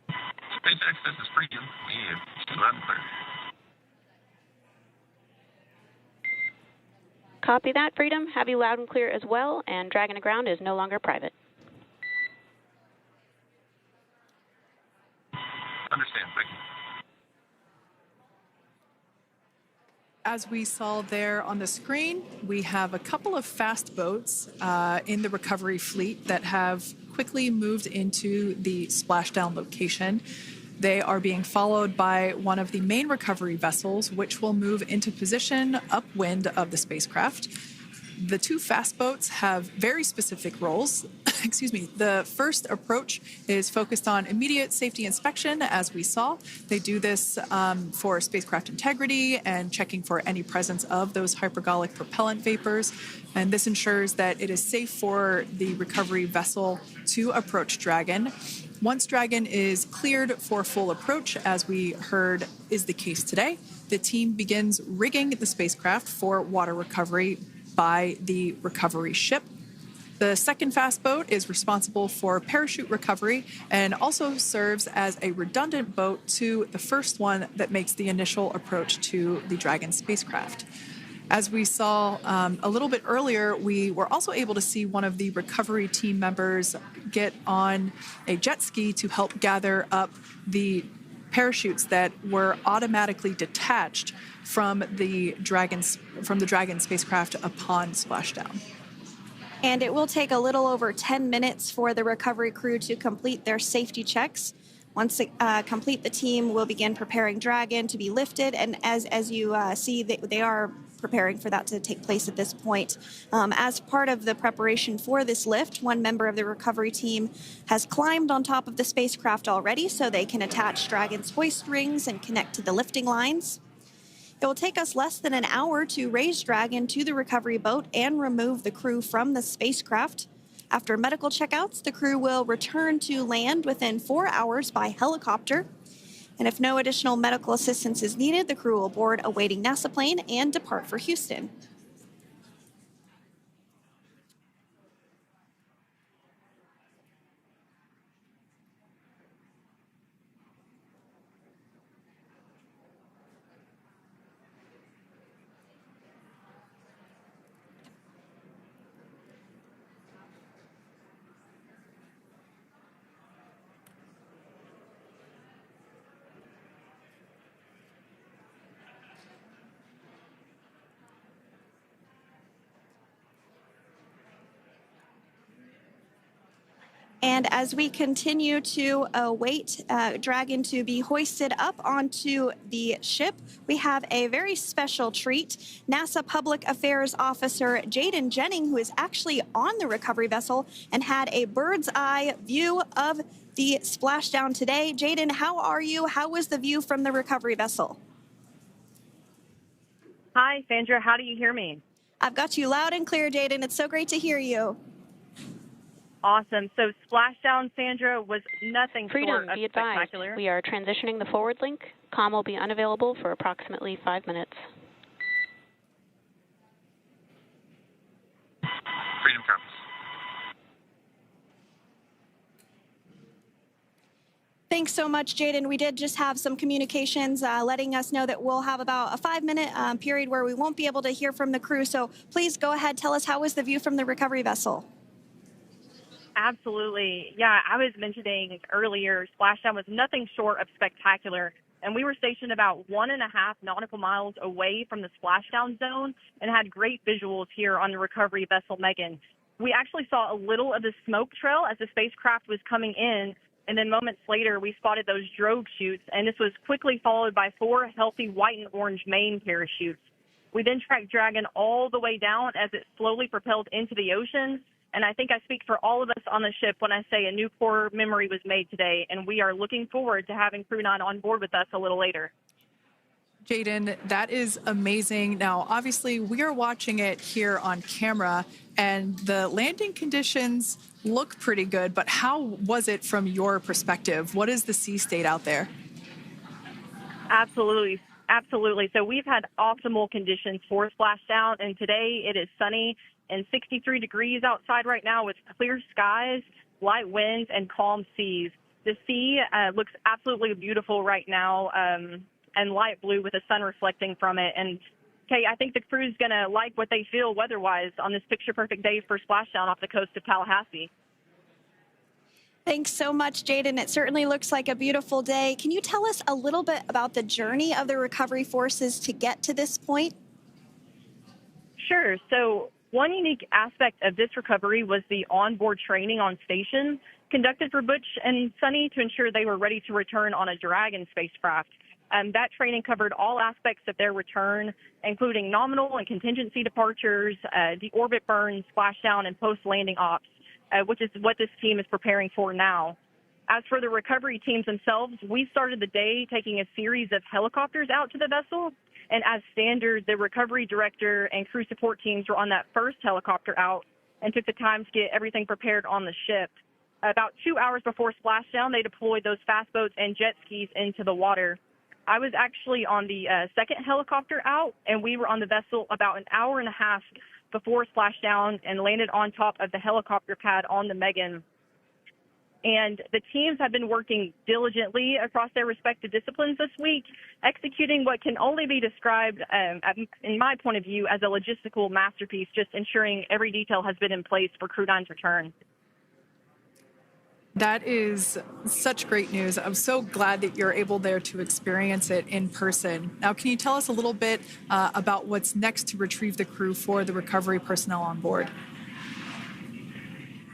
SpaceX, this is Freedom. We have loud and clear. Copy that, Freedom. Have you loud and clear as well, and Dragon to Ground is no longer private. Understand, thank you. As we saw there on the screen, we have a couple of fast boats in the recovery fleet that have quickly moved into the splashdown location. They are being followed by one of the main recovery vessels, which will move into position upwind of the spacecraft. The two fast boats have very specific roles. Excuse me. The first approach is focused on immediate safety inspection, as we saw. They do this for spacecraft integrity and checking for any presence of those hypergolic propellant vapors. And this ensures that it is safe for the recovery vessel to approach Dragon. Once Dragon is cleared for full approach, as we heard is the case today, the team begins rigging the spacecraft for water recovery by the recovery ship. The second fast boat is responsible for parachute recovery and also serves as a redundant boat to the first one that makes the initial approach to the Dragon spacecraft. As we saw a little bit earlier, we were also able to see one of the recovery team members get on a jet ski to help gather up the parachutes that were automatically detached from the Dragon spacecraft upon splashdown. And it will take a little over 10 minutes for the recovery crew to complete their safety checks. Once they complete, the team will begin preparing Dragon to be lifted. And as you see, they are preparing for that to take place at this point. As part of the preparation for this lift, one member of the recovery team has climbed on top of the spacecraft already so they can attach Dragon's hoist rings and connect to the lifting lines. It will take us less than an hour to raise Dragon to the recovery boat and remove the crew from the spacecraft. After medical checkouts, the crew will return to land within 4 hours by helicopter. And if no additional medical assistance is needed, the crew will board a waiting NASA plane and depart for Houston. And as we continue to await Dragon to be hoisted up onto the ship, we have a very special treat. NASA Public Affairs Officer Jaden Jennings, who is actually on the recovery vessel and had a bird's eye view of the splashdown today. Jaden, how are you? How was the view from the recovery vessel? Hi, Sandra. How do you hear me? I've got you loud and clear, Jaden. It's so great to hear you. Awesome. So Splashdown, Sandra, was nothing Freedom, short of be advised. spectacular. We are transitioning the forward link. Comm will be unavailable for approximately 5 minutes. Freedom comes. Thanks so much, Jaden. We did just have some communications letting us know that we'll have about a 5-minute period where we won't be able to hear from the crew. So please go ahead, tell us, how was the view from the recovery vessel? Absolutely. Yeah, I was mentioning earlier, Splashdown was nothing short of spectacular. And we were stationed about 1.5 nautical miles away from the splashdown zone and had great visuals here on the recovery vessel Megan. We actually saw a little of the smoke trail as the spacecraft was coming in, and then moments later we spotted those drogue chutes, and this was quickly followed by 4 healthy white and orange main parachutes. We then tracked Dragon all the way down as it slowly propelled into the ocean. And I think I speak for all of us on the ship when I say a new core memory was made today, and we are looking forward to having Crew-9 on board with us a little later. Jaden, that is amazing. Now, obviously, we are watching it here on camera, and the landing conditions look pretty good, but how was it from your perspective? What is the sea state out there? Absolutely. Absolutely. So we've had optimal conditions for splashdown, and today it is sunny and 63 degrees outside right now with clear skies, light winds, and calm seas. The sea looks absolutely beautiful right now, and light blue with the sun reflecting from it. And, Kay, I think the crew's going to like what they feel weather-wise on this picture-perfect day for splashdown off the coast of Tallahassee. Thanks so much, Jaden. It certainly looks like a beautiful day. Can you tell us a little bit about the journey of the recovery forces to get to this point? Sure. So one unique aspect of this recovery was the onboard training on station conducted for Butch and Sunny to ensure they were ready to return on a Dragon spacecraft. That training covered all aspects of their return, including nominal and contingency departures, the orbit burn, splashdown, and post-landing ops, which is what this team is preparing for now. As for the recovery teams themselves, we started the day taking a series of helicopters out to the vessel. And as standard, the recovery director and crew support teams were on that first helicopter out and took the time to get everything prepared on the ship. About 2 hours before splashdown, they deployed those fast boats and jet skis into the water. I was actually on the second helicopter out, and we were on the vessel about an hour and a half before splashdown and landed on top of the helicopter pad on the Megan. And the teams have been working diligently across their respective disciplines this week, executing what can only be described, in my point of view, as a logistical masterpiece, just ensuring every detail has been in place for Crew-9's return. That is such great news. I'm so glad that you're able there to experience it in person. Now, can you tell us a little bit about what's next to retrieve the crew for the recovery personnel on board?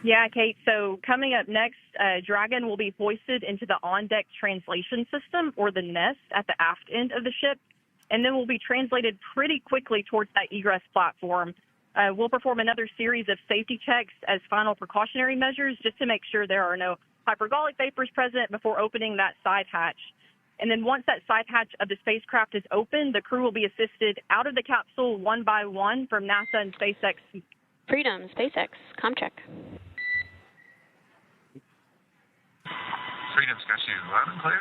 Yeah, Kate. So coming up next, Dragon will be hoisted into the on-deck translation system, or the nest, at the aft end of the ship, and then will be translated pretty quickly towards that egress platform. We'll perform another series of safety checks as final precautionary measures just to make sure there are no hypergolic vapors present before opening that side hatch. And then once that side hatch of the spacecraft is open, the crew will be assisted out of the capsule one by one from NASA and SpaceX. Freedom, SpaceX, ComCheck. Freedom's got you loud and clear.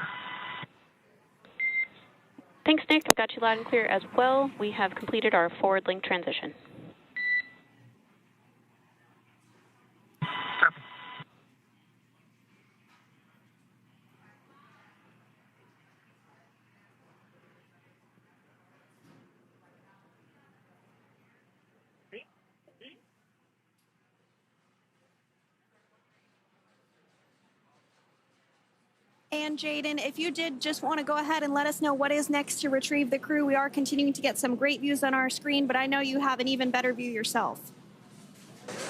Thanks, Nick. I've got you loud and clear as well. We have completed our forward link transition. Copy. And Jaden, if you did just want to go ahead and let us know what is next to retrieve the crew, we are continuing to get some great views on our screen, but I know you have an even better view yourself.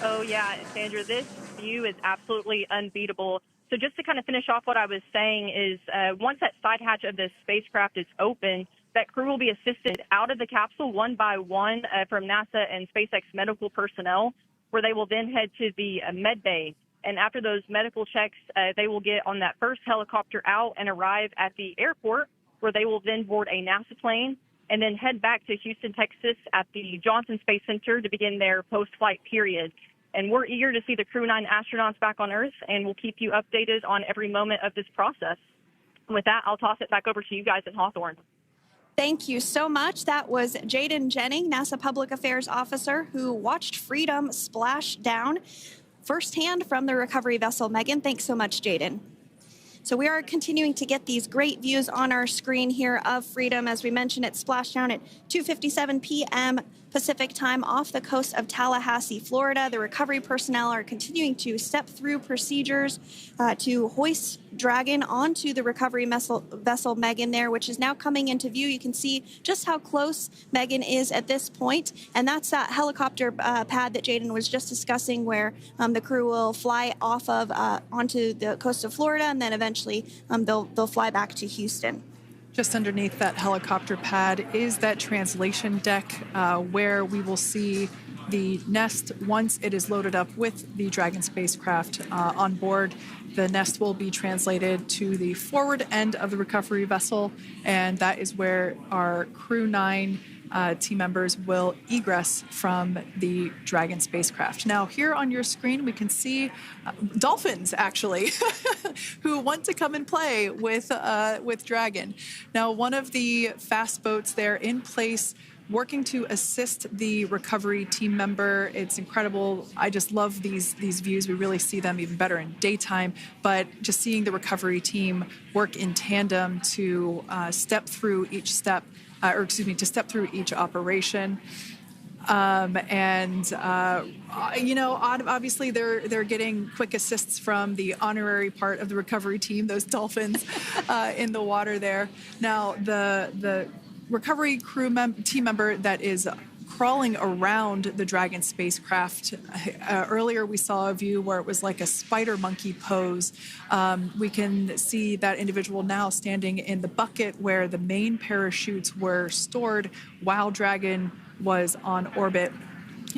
Oh, yeah, Sandra, this view is absolutely unbeatable. So just to kind of finish off what I was saying is once that side hatch of the spacecraft is open, that crew will be assisted out of the capsule one by one from NASA and SpaceX medical personnel, where they will then head to the med bay. And after those medical checks, they will get on that first helicopter out and arrive at the airport, where they will then board a NASA plane and then head back to Houston, Texas at the Johnson Space Center to begin their post-flight period. And we're eager to see the Crew-9 astronauts back on Earth, and we'll keep you updated on every moment of this process. With that, I'll toss it back over to you guys at Hawthorne. Thank you so much. That was Jaden Jennings, NASA Public Affairs Officer, who watched Freedom splash down firsthand from the recovery vessel. Megan, thanks so much, Jaden. So we are continuing to get these great views on our screen here of Freedom. As we mentioned, it splashed down at 2:57 p.m. Pacific time off the coast of Tallahassee, Florida. The recovery personnel are continuing to step through procedures to hoist Dragon onto the recovery vessel Megan there, which is now coming into view. You can see just how close Megan is at this point, and that's that helicopter pad that Jaden was just discussing, where the crew will fly off of onto the coast of Florida, and then eventually they'll fly back to Houston. Just underneath that helicopter pad is that translation deck where we will see the nest once it is loaded up with the Dragon spacecraft on board. The nest will be translated to the forward end of the recovery vessel, and that is where our Crew-9 team members will egress from the Dragon spacecraft. Now, here on your screen, we can see dolphins, actually, who want to come and play with Dragon. Now, one of the fast boats there in place, working to assist the recovery team member. It's incredible. I just love these views. We really see them even better in daytime, but just seeing the recovery team work in tandem to step through each step, to step through each operation. Obviously they're getting quick assists from the honorary part of the recovery team, those dolphins in the water there. Now, the recovery team member that is crawling around the Dragon spacecraft. Earlier, we saw a view where it was like a spider monkey pose. We can see that individual now standing in the bucket where the main parachutes were stored while Dragon was on orbit.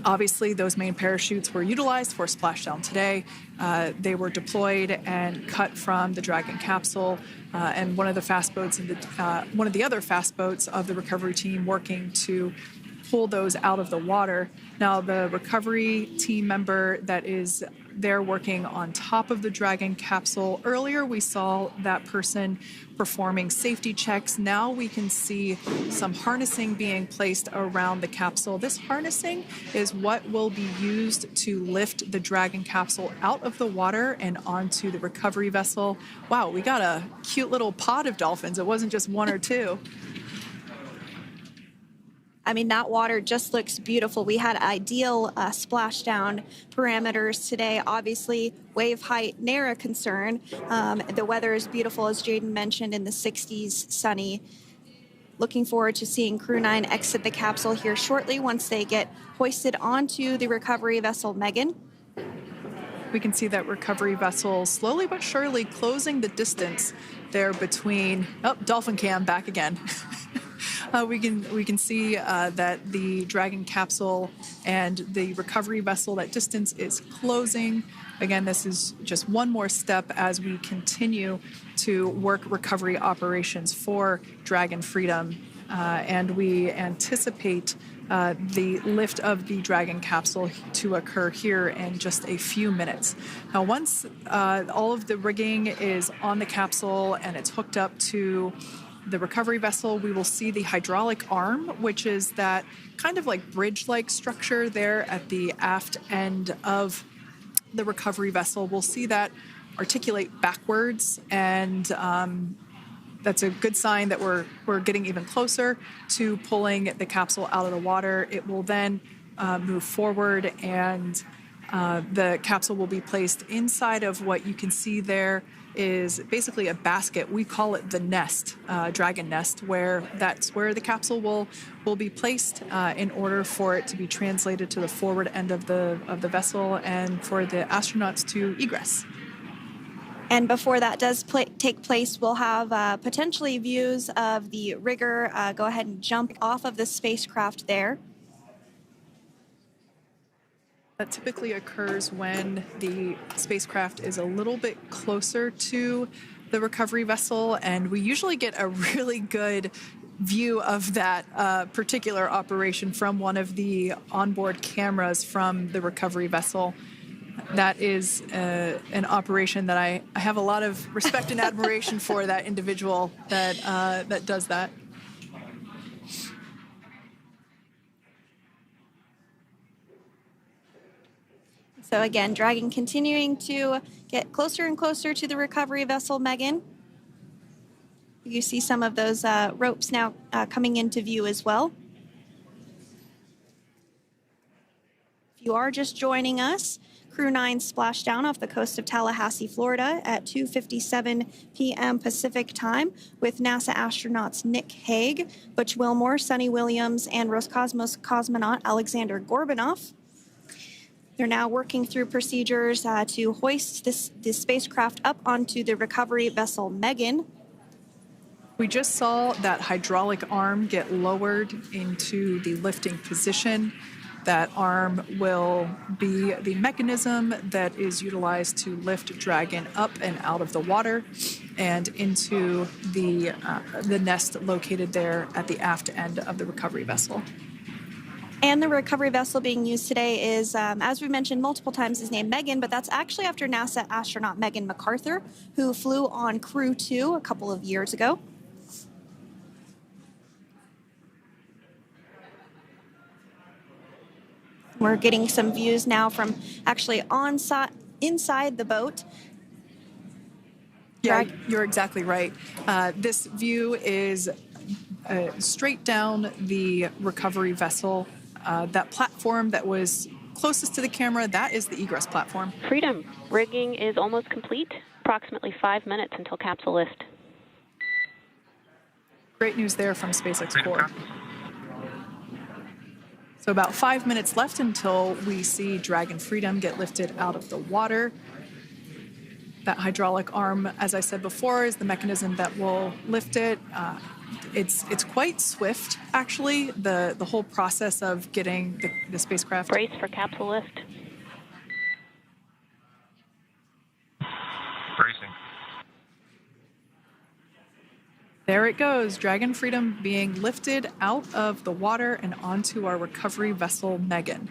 Obviously, those main parachutes were utilized for Splashdown today. They were deployed and cut from the Dragon capsule, and one of the other fast boats of the recovery team working to pull those out of the water. Now, the recovery team member that is there working on top of the Dragon capsule. Earlier, we saw that person performing safety checks. Now we can see some harnessing being placed around the capsule. This harnessing is what will be used to lift the Dragon capsule out of the water and onto the recovery vessel. Wow, we got a cute little pod of dolphins. It wasn't just one or two. I mean, that water just looks beautiful. We had ideal splashdown parameters today. Obviously, wave height, ne'er a concern. The weather is beautiful, as Jaden mentioned, in the 60s, sunny. Looking forward to seeing Crew-9 exit the capsule here shortly once they get hoisted onto the recovery vessel Megan. We can see that recovery vessel slowly but surely closing the distance there between, Dolphin Cam back again. We can see that the Dragon capsule and the recovery vessel, that distance is closing. Again, this is just one more step as we continue to work recovery operations for Dragon Freedom, and we anticipate the lift of the Dragon capsule to occur here in just a few minutes. Now, once all of the rigging is on the capsule and it's hooked up to the recovery vessel, we will see the hydraulic arm, which is that kind of like bridge-like structure there at the aft end of the recovery vessel. We'll see that articulate backwards, and that's a good sign that we're getting even closer to pulling the capsule out of the water. It will then move forward, and the capsule will be placed inside of what you can see there is basically a basket. We call it the nest, Dragon nest, that's where the capsule will be placed in order for it to be translated to the forward end of the vessel and for the astronauts to egress. And before that does take place, we'll have potentially views of the rigger go ahead and jump off of the spacecraft there. That typically occurs when the spacecraft is a little bit closer to the recovery vessel, and we usually get a really good view of that particular operation from one of the onboard cameras from the recovery vessel. That is an operation that I have a lot of respect and admiration for, that individual that does that. So again, Dragon continuing to get closer and closer to the recovery vessel Megan. You see some of those ropes now coming into view as well. If you are just joining us, Crew-9 Splashdown off the coast of Tallahassee, Florida at 2:57 p.m. Pacific time with NASA astronauts Nick Hague, Butch Wilmore, Sunny Williams, and Roscosmos cosmonaut Alexander Gorbunov. They're now working through procedures to hoist this spacecraft up onto the recovery vessel Megan. We just saw that hydraulic arm get lowered into the lifting position. That arm will be the mechanism that is utilized to lift Dragon up and out of the water and into the nest located there at the aft end of the recovery vessel. And the recovery vessel being used today is, as we mentioned multiple times, is named Megan, but that's actually after NASA astronaut Megan McArthur, who flew on Crew-2 a couple of years ago. We're getting some views now from actually inside the boat. Yeah, you're exactly right. This view is straight down the recovery vessel. That platform that was closest to the camera, that is the egress platform. Freedom, rigging is almost complete. Approximately 5 minutes until capsule lift. Great news there from SpaceX Core. So about 5 minutes left until we see Dragon Freedom get lifted out of the water. That hydraulic arm, as I said before, is the mechanism that will lift it. It's quite swift, actually, the whole process of getting the spacecraft. Brace for capsule lift. Bracing. There it goes, Dragon Freedom being lifted out of the water and onto our recovery vessel, Megan.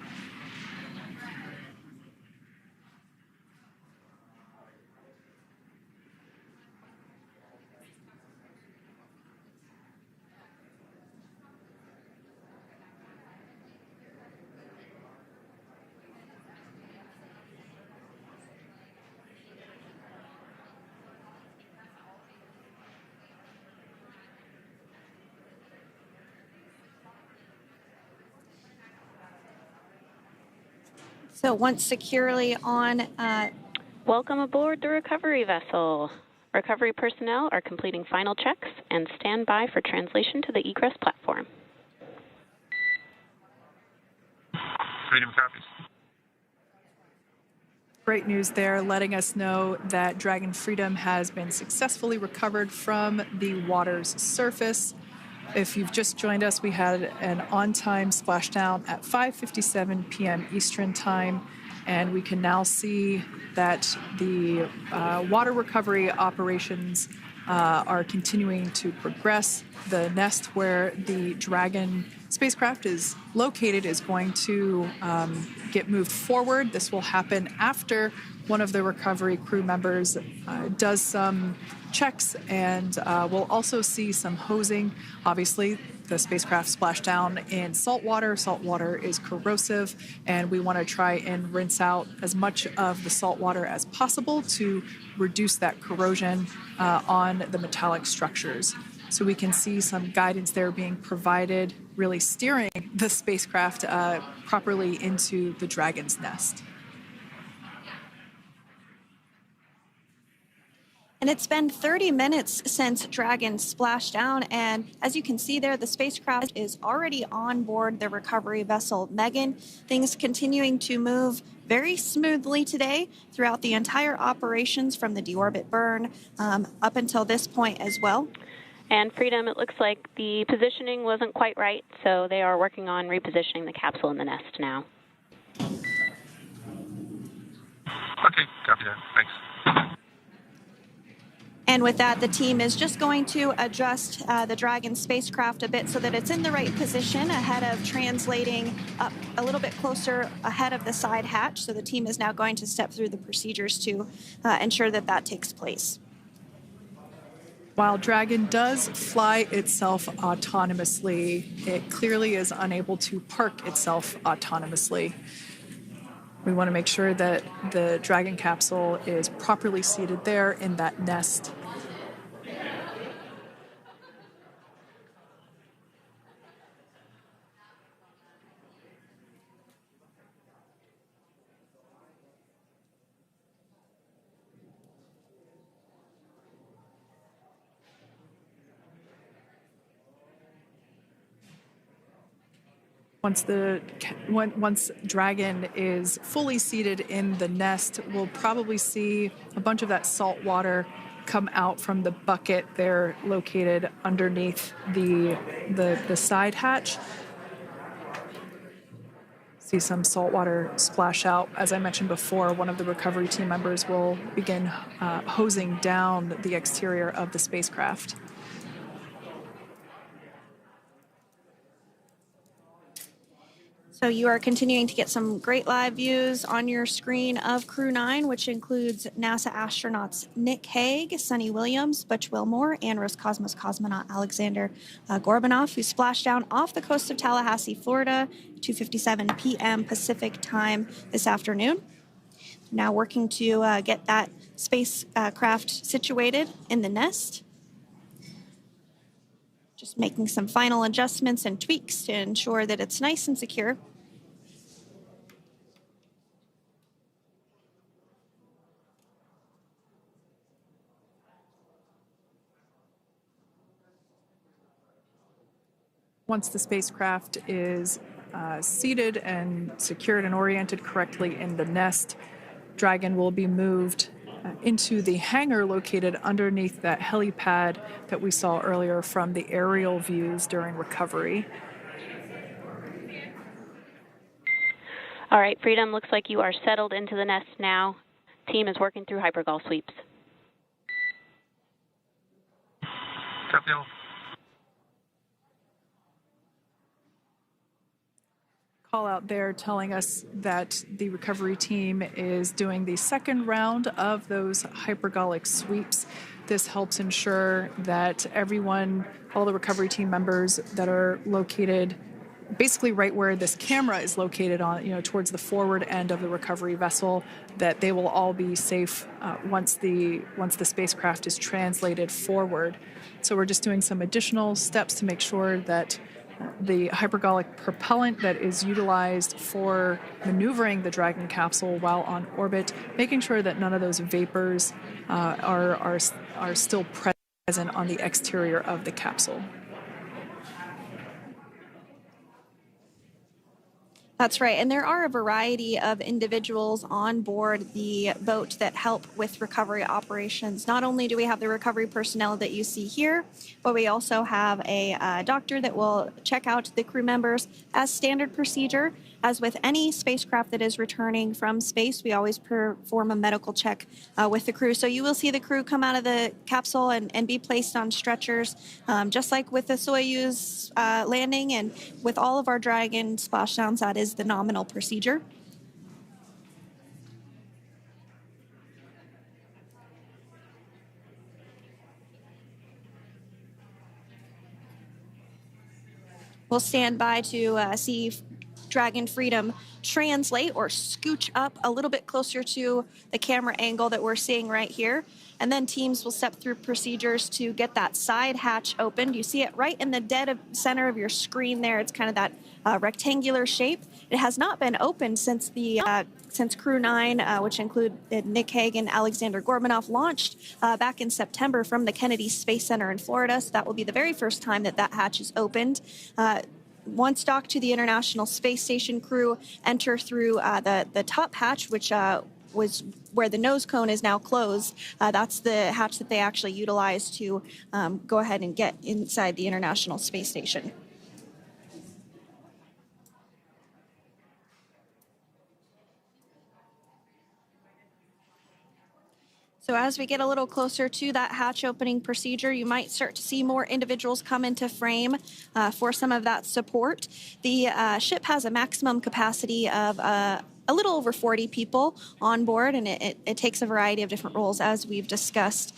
So once securely on, Welcome aboard the recovery vessel. Recovery personnel are completing final checks and stand by for translation to the egress platform. Freedom copies. Great news there, letting us know that Dragon Freedom has been successfully recovered from the water's surface. If you've just joined us, we had an on-time splashdown at 5:57 p.m. Eastern Time, and we can now see that the water recovery operations are continuing to progress. The nest where the Dragon spacecraft is located is going to get moved forward. This will happen after one of the recovery crew members does some checks, and we'll also see some hosing. Obviously, the spacecraft splashed down in salt water. Salt water is corrosive, and we want to try and rinse out as much of the salt water as possible to reduce that corrosion on the metallic structures. So we can see some guidance there being provided, really steering the spacecraft properly into the Dragon's nest. And it's been 30 minutes since Dragon splashed down, and as you can see there, the spacecraft is already on board the recovery vessel Megan. Things continuing to move very smoothly today throughout the entire operations from the deorbit burn up until this point as well. And Freedom, it looks like the positioning wasn't quite right, so they are working on repositioning the capsule in the nest now. Okay, copy that. Thanks. And with that, the team is just going to adjust the Dragon spacecraft a bit so that it's in the right position ahead of translating up a little bit closer ahead of the side hatch. So the team is now going to step through the procedures to ensure that that takes place. While Dragon does fly itself autonomously, it clearly is unable to park itself autonomously. We want to make sure that the Dragon capsule is properly seated there in that nest. Once Dragon is fully seated in the nest, we'll probably see a bunch of that salt water come out from the bucket there located underneath the side hatch. See some salt water splash out. As I mentioned before, one of the recovery team members will begin hosing down the exterior of the spacecraft. So you are continuing to get some great live views on your screen of Crew-9, which includes NASA astronauts Nick Hague, Sunny Williams, Butch Wilmore, and Roscosmos cosmonaut Alexander Gorbanov, who splashed down off the coast of Tallahassee, Florida, 2:57 p.m. Pacific time this afternoon. Now working to get that spacecraft situated in the nest. Just making some final adjustments and tweaks to ensure that it's nice and secure. Once the spacecraft is seated and secured and oriented correctly in the nest, Dragon will be moved into the hangar located underneath that helipad that we saw earlier from the aerial views during recovery. All right, Freedom, looks like you are settled into the nest now. Team is working through hypergol sweeps. Copy all. Call out there telling us that the recovery team is doing the second round of those hypergolic sweeps. This helps ensure that everyone, all the recovery team members that are located basically right where this camera is located on, towards the forward end of the recovery vessel, that they will all be safe once the spacecraft is translated forward. So we're just doing some additional steps to make sure that the hypergolic propellant that is utilized for maneuvering the Dragon capsule while on orbit, making sure that none of those vapors are still present on the exterior of the capsule. That's right. And there are a variety of individuals on board the boat that help with recovery operations. Not only do we have the recovery personnel that you see here, but we also have a doctor that will check out the crew members as standard procedure. As with any spacecraft that is returning from space, we always perform a medical check with the crew. So you will see the crew come out of the capsule and be placed on stretchers, just like with the Soyuz landing and with all of our Dragon splashdowns. That is the nominal procedure. We'll stand by to see Dragon Freedom translate or scooch up a little bit closer to the camera angle that we're seeing right here. And then teams will step through procedures to get that side hatch opened. You see it right in the dead center of your screen there. It's kind of that rectangular shape. It has not been opened since Crew-9, which included Nick Hague and Alexander Gorbanov, launched back in September from the Kennedy Space Center in Florida. So that will be the very first time that hatch is opened. Once docked to the International Space Station, crew enter through the top hatch, which was where the nose cone is now closed. That's the hatch that they actually utilize to go ahead and get inside the International Space Station. So as we get a little closer to that hatch opening procedure, you might start to see more individuals come into frame for some of that support. The ship has a maximum capacity of a little over 40 people on board, and it takes a variety of different roles, as we've discussed,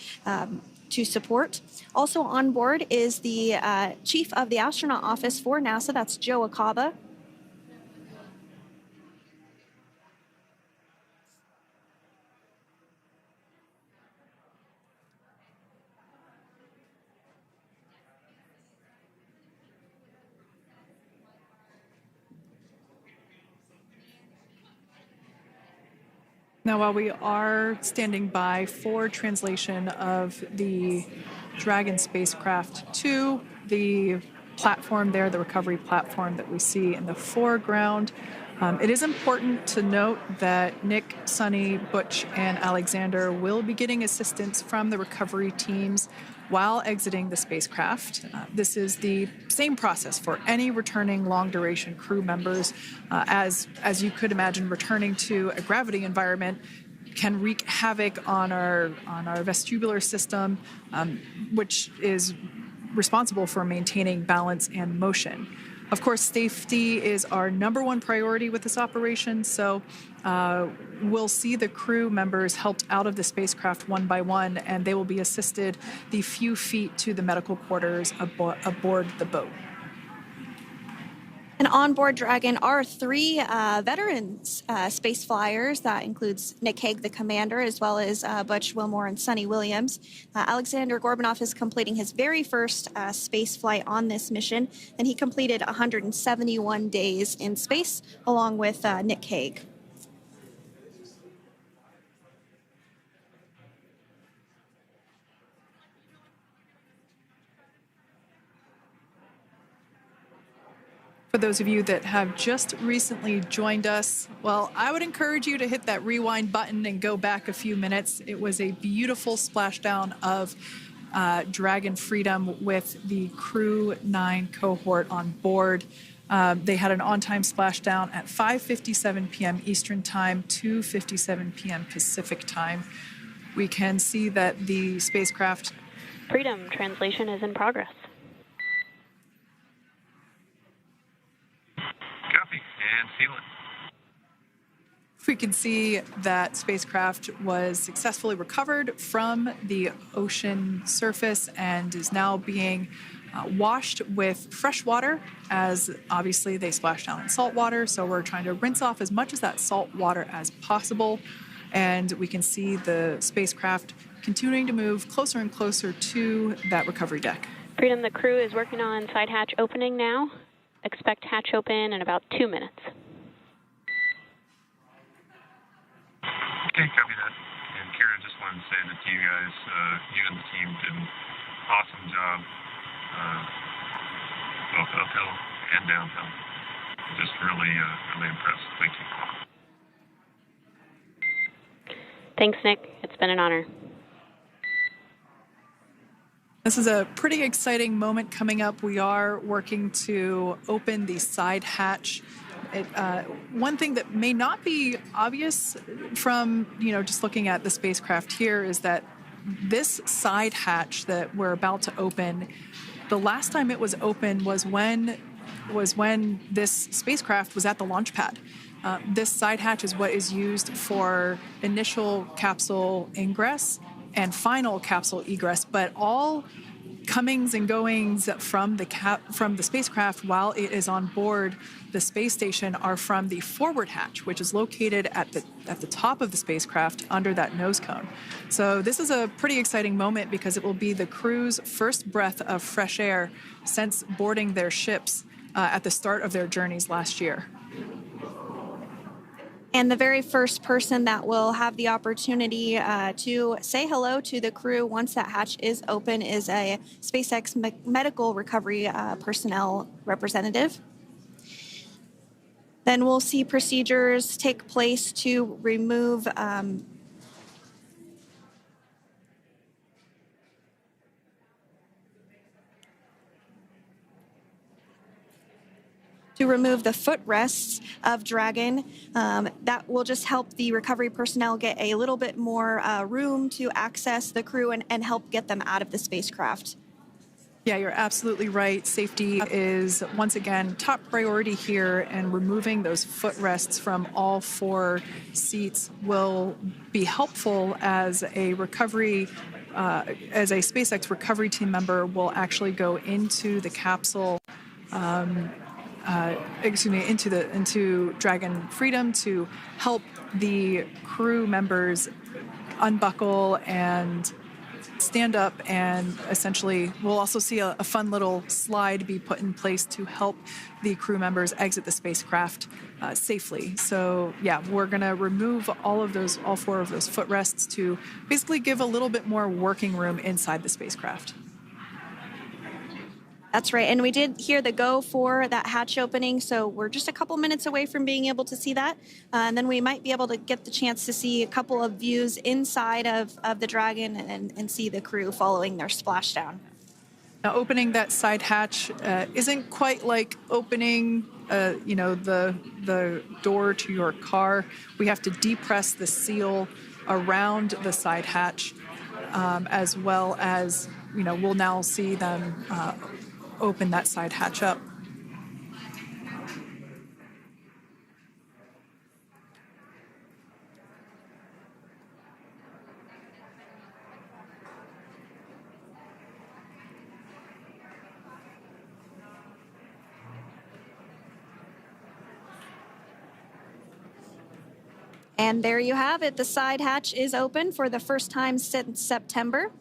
to support. Also on board is the chief of the astronaut office for NASA, that's Joe Acaba. Now, while we are standing by for translation of the Dragon spacecraft to the platform there, the recovery platform that we see in the foreground, it is important to note that Nick, Sunny, Butch, and Alexander will be getting assistance from the recovery teams while exiting the spacecraft. This is the same process for any returning long-duration crew members. As you could imagine, returning to a gravity environment can wreak havoc on our vestibular system, which is responsible for maintaining balance and motion. Of course, safety is our number one priority with this operation, so we'll see the crew members helped out of the spacecraft one by one, and they will be assisted the few feet to the medical quarters aboard the boat. And on board Dragon are three veteran space flyers. That includes Nick Hague, the commander, as well as Butch Wilmore and Sunny Williams. Alexander Gorbanov is completing his very first space flight on this mission, and he completed 171 days in space along with Nick Hague. For those of you that have just recently joined us, well, I would encourage you to hit that rewind button and go back a few minutes. It was a beautiful splashdown of Dragon Freedom with the Crew-9 cohort on board. They had an on-time splashdown at 5:57 p.m. Eastern Time, 2:57 p.m. Pacific Time. We can see that the spacecraft Freedom translation is in progress. Copy, and seal it. We can see that spacecraft was successfully recovered from the ocean surface and is now being washed with fresh water, as obviously they splash down in salt water. So we're trying to rinse off as much of that salt water as possible. And we can see the spacecraft continuing to move closer and closer to that recovery deck. Freedom, the crew is working on side hatch opening now. expect hatch open in about 2 minutes. Okay, copy that. And Kira, just wanted to say that to you guys, you and the team did an awesome job, both uphill and downhill. Just really, really impressed. Thank you. Thanks, Nick. It's been an honor. This is a pretty exciting moment coming up. We are working to open the side hatch. One thing that may not be obvious from, just looking at the spacecraft here is that this side hatch that we're about to open, the last time it was open was when this spacecraft was at the launch pad. This side hatch is what is used for initial capsule ingress and final capsule egress, but all comings and goings from the spacecraft while it is on board the space station are from the forward hatch, which is located at the top of the spacecraft under that nose cone. So this is a pretty exciting moment because it will be the crew's first breath of fresh air since boarding their ships at the start of their journeys last year. And the very first person that will have the opportunity to say hello to the crew once that hatch is open is a SpaceX medical recovery personnel representative. Then we'll see procedures take place to remove the footrests of Dragon. That will just help the recovery personnel get a little bit more room to access the crew and help get them out of the spacecraft. Yeah, you're absolutely right. Safety is, once again, top priority here, and removing those footrests from all 4 seats will be helpful as a SpaceX recovery team member will actually go into the capsule into Dragon Freedom to help the crew members unbuckle and stand up, and essentially we'll also see a fun little slide be put in place to help the crew members exit the spacecraft safely. So yeah, we're going to remove all 4 of those footrests to basically give a little bit more working room inside the spacecraft. That's right. And we did hear the go for that hatch opening, so we're just a couple minutes away from being able to see that. And then we might be able to get the chance to see a couple of views inside of the Dragon and see the crew following their splashdown. Now, opening that side hatch isn't quite like opening the door to your car. We have to depress the seal around the side hatch, as well as, we'll now see them open that side hatch up. And there you have it. The side hatch is open for the first time since September.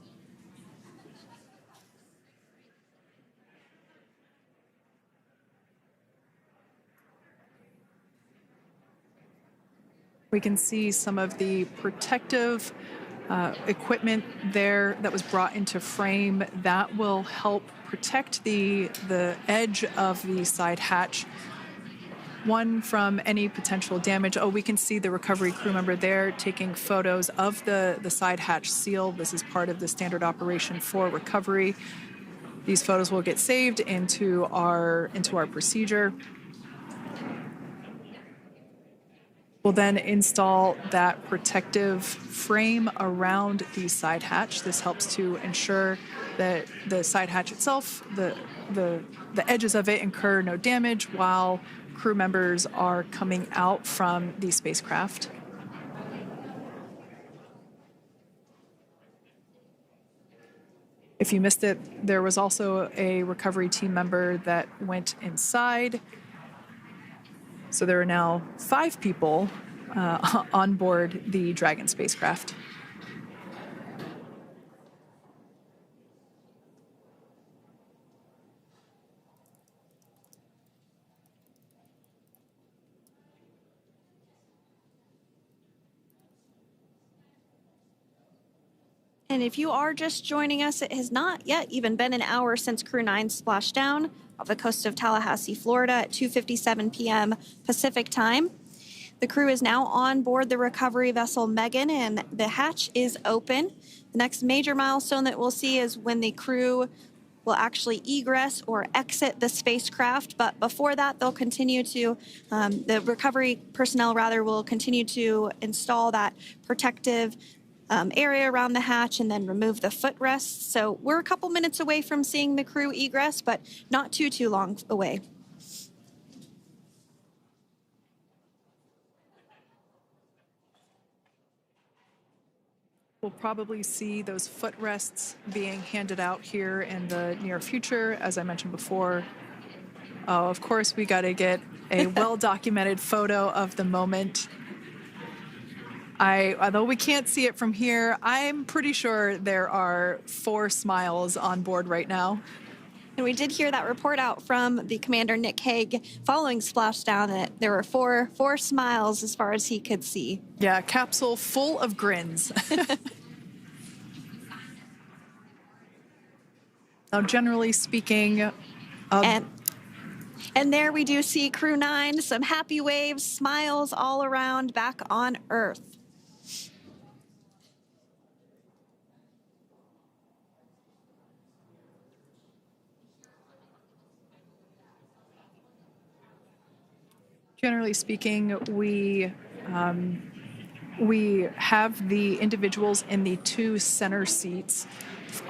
We can see some of the protective equipment there that was brought into frame that will help protect the edge of the side hatch, one from any potential damage. Oh, we can see the recovery crew member there taking photos of the side hatch seal. This is part of the standard operation for recovery. These photos will get saved into our procedure. We'll then install that protective frame around the side hatch. This helps to ensure that the side hatch itself, the edges of it, incur no damage while crew members are coming out from the spacecraft. If you missed it, there was also a recovery team member that went inside. So there are now 5 people on board the Dragon spacecraft. And if you are just joining us, it has not yet even been an hour since Crew-9 splashed down off the coast of Tallahassee, Florida at 2:57 p.m. Pacific time. The crew is now on board the recovery vessel Megan, and the hatch is open. The next major milestone that we'll see is when the crew will actually egress or exit the spacecraft. But before that, they'll continue to, the recovery personnel rather, will continue to install that protective area around the hatch and then remove the footrests. So we're a couple minutes away from seeing the crew egress, but not too long away. We'll probably see those footrests being handed out here in the near future, as I mentioned before. Oh, of course, we got to get a well-documented photo of the moment. Although we can't see it from here, I'm pretty sure there are 4 smiles on board right now. And we did hear that report out from the commander, Nick Hague, following Splashdown, that there were four smiles as far as he could see. Yeah, capsule full of grins. Now, generally speaking... And there we do see Crew-9, some happy waves, smiles all around back on Earth. Generally speaking, we have the individuals in the 2 center seats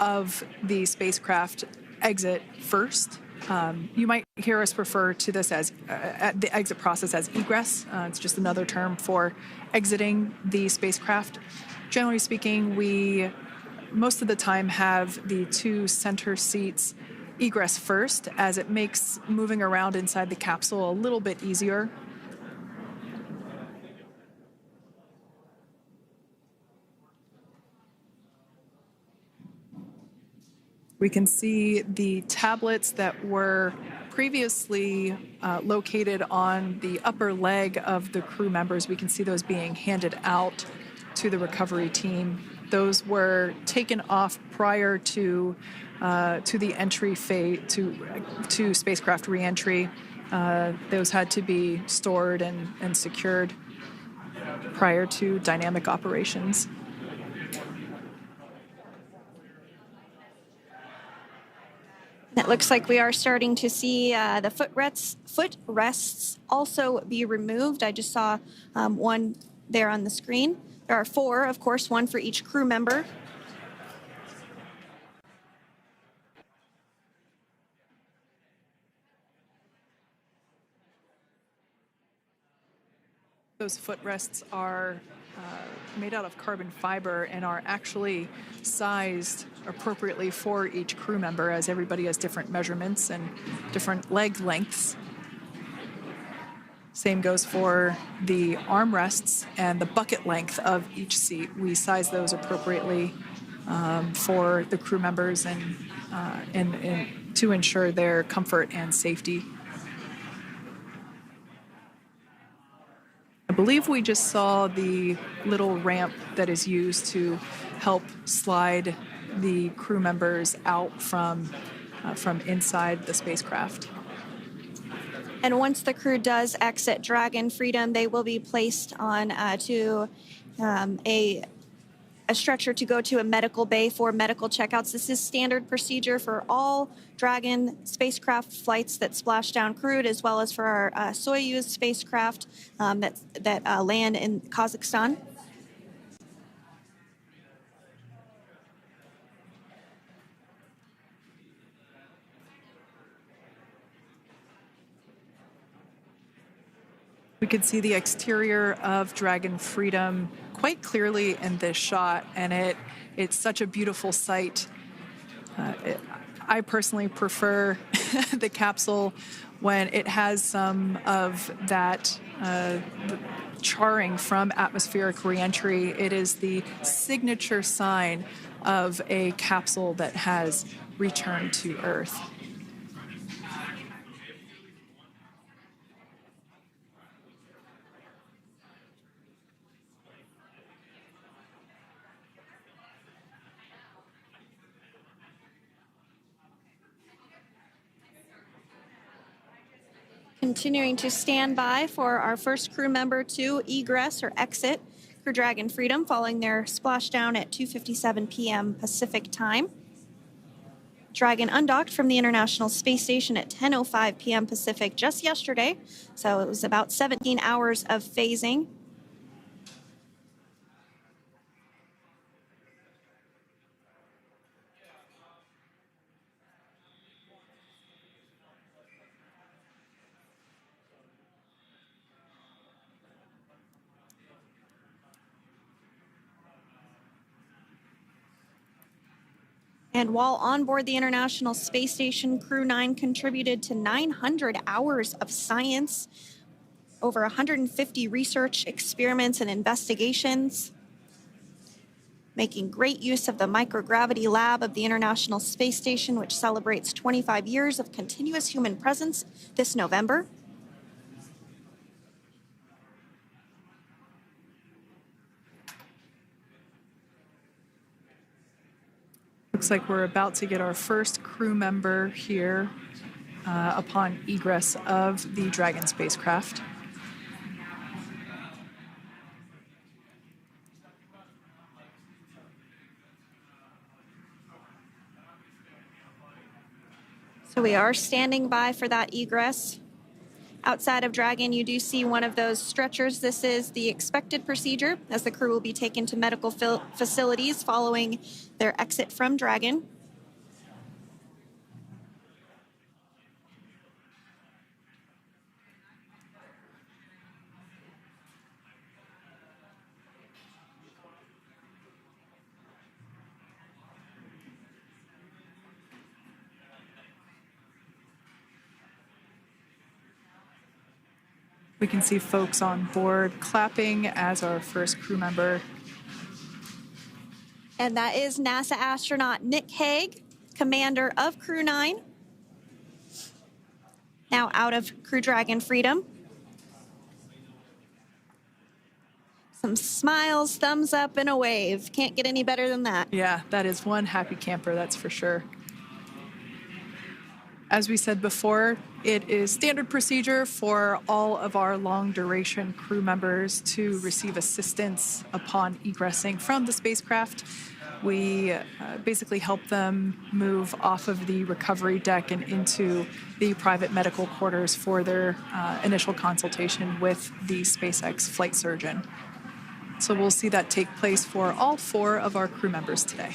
of the spacecraft exit first. You might hear us refer to this as the exit process as egress. It's just another term for exiting the spacecraft. Generally speaking, we most of the time have the 2 center seats egress first, as it makes moving around inside the capsule a little bit easier. We can see the tablets that were previously located on the upper leg of the crew members. We can see those being handed out to the recovery team. Those were taken off prior to the entry phase, to spacecraft reentry. Those had to be stored and secured prior to dynamic operations. It looks like we are starting to see the footrests also be removed. I just saw one there on the screen. There are 4, of course, 1 for each crew member. Those footrests are made out of carbon fiber and are actually sized appropriately for each crew member, as everybody has different measurements and different leg lengths. Same goes for the armrests and the bucket length of each seat. We size those appropriately for the crew members and to ensure their comfort and safety. I believe we just saw the little ramp that is used to help slide the crew members out from inside the spacecraft. And once the crew does exit Dragon Freedom, they will be placed on to a stretcher to go to a medical bay for medical checkouts. This is standard procedure for all Dragon spacecraft flights that Splashdown crewed, as well as for our Soyuz spacecraft that land in Kazakhstan. We could see the exterior of Dragon Freedom quite clearly in this shot, and it's such a beautiful sight. I personally prefer the capsule when it has some of that charring from atmospheric reentry. It is the signature sign of a capsule that has returned to Earth. Continuing to stand by for our first crew member to egress or exit Crew Dragon Freedom following their splashdown at 2:57 p.m. Pacific time. Dragon undocked from the International Space Station at 10:05 p.m. Pacific just yesterday, so it was about 17 hours of phasing. And while on board the International Space Station, Crew-9 contributed to 900 hours of science, over 150 research experiments and investigations, making great use of the microgravity lab of the International Space Station, which celebrates 25 years of continuous human presence this November. Looks like we're about to get our first crew member here upon egress of the Dragon spacecraft. So we are standing by for that egress. Outside of Dragon, you do see one of those stretchers. This is the expected procedure as the crew will be taken to medical facilities following their exit from Dragon. We can see folks on board clapping as our first crew member. And that is NASA astronaut Nick Hague, commander of Crew-9, now out of Crew Dragon Freedom. Some smiles, thumbs up, and a wave. Can't get any better than that. Yeah, that is one happy camper, that's for sure. As we said before, it is standard procedure for all of our long-duration crew members to receive assistance upon egressing from the spacecraft. We basically help them move off of the recovery deck and into the private medical quarters for their initial consultation with the SpaceX flight surgeon. So we'll see that take place for all 4 of our crew members today.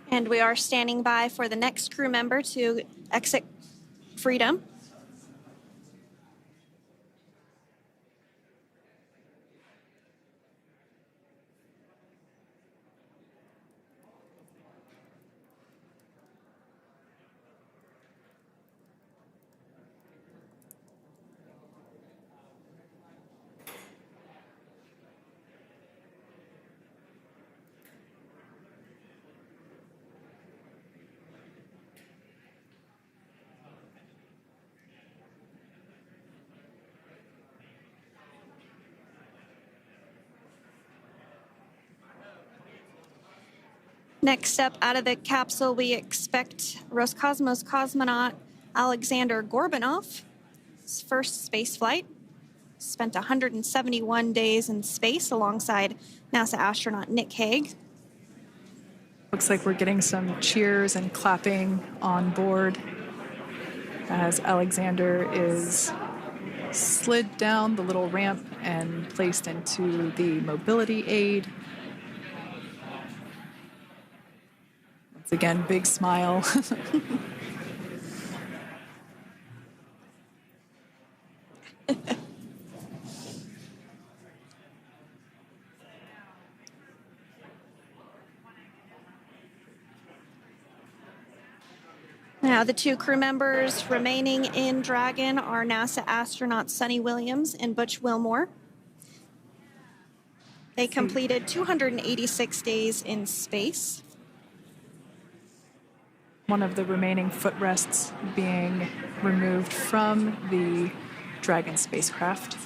And we are standing by for the next crew member to exit Freedom. Next up out of the capsule, we expect Roscosmos cosmonaut Alexander Gorbanov. His first space flight. Spent 171 days in space alongside NASA astronaut Nick Hague. Looks like we're getting some cheers and clapping on board as Alexander is slid down the little ramp and placed into the mobility aid. Once again, big smile. Now, the 2 crew members remaining in Dragon are NASA astronauts Sunny Williams and Butch Wilmore. They completed 286 days in space. One of the remaining footrests being removed from the Dragon spacecraft.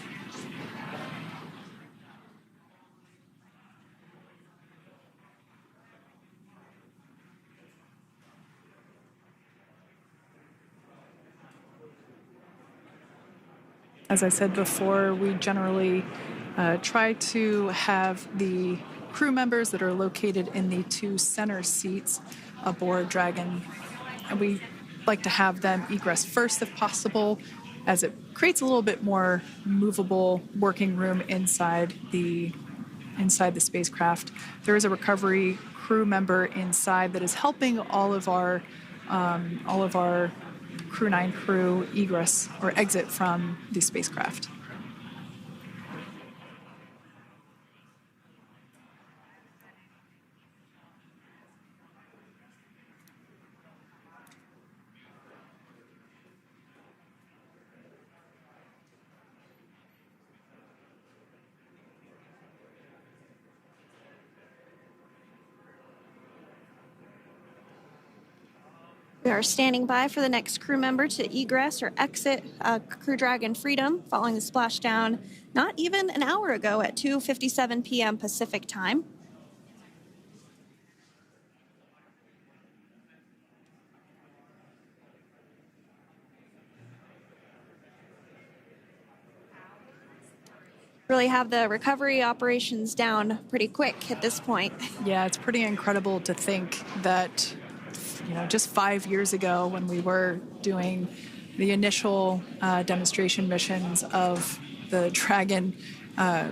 As I said before, we generally try to have the crew members that are located in the two center seats aboard Dragon, and we like to have them egress first if possible, as it creates a little bit more movable working room inside the spacecraft. There is a recovery crew member inside that is helping all of our Crew-9 crew egress or exit from the spacecraft. We are standing by for the next crew member to egress or exit Crew Dragon Freedom following the splashdown not even an hour ago at 2:57 p.m. Pacific time. Really have the recovery operations down pretty quick at this point. Yeah, it's pretty incredible to think that, just 5 years ago when we were doing the initial demonstration missions of the Dragon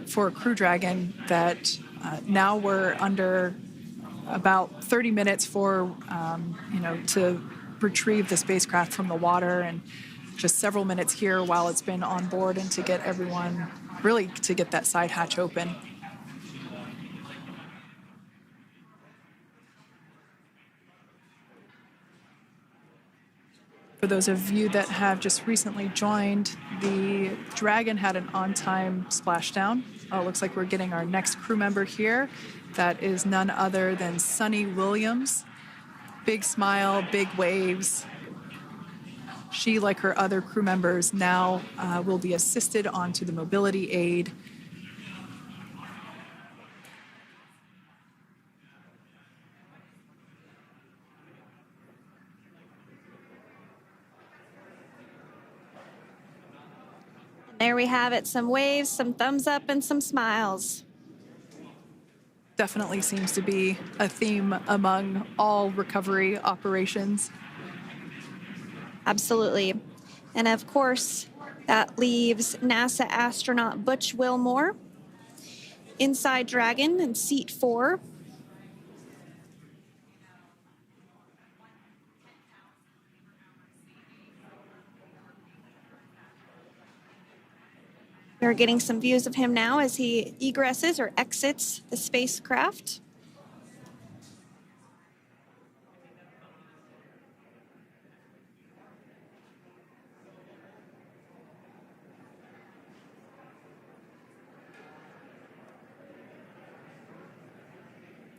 for Crew Dragon, that now we're under about 30 minutes for, to retrieve the spacecraft from the water, and just several minutes here while it's been on board, and to get everyone, really to get that side hatch open. For those of you that have just recently joined, the Dragon had an on-time splashdown. It looks like we're getting our next crew member here. That is none other than Sunny Williams. Big smile, big waves. She, like her other crew members, now will be assisted onto the mobility aid. There we have it, some waves, some thumbs up, and some smiles. Definitely seems to be a theme among all recovery operations. Absolutely. And of course, that leaves NASA astronaut Butch Wilmore inside Dragon in seat 4. We're getting some views of him now as he egresses or exits the spacecraft.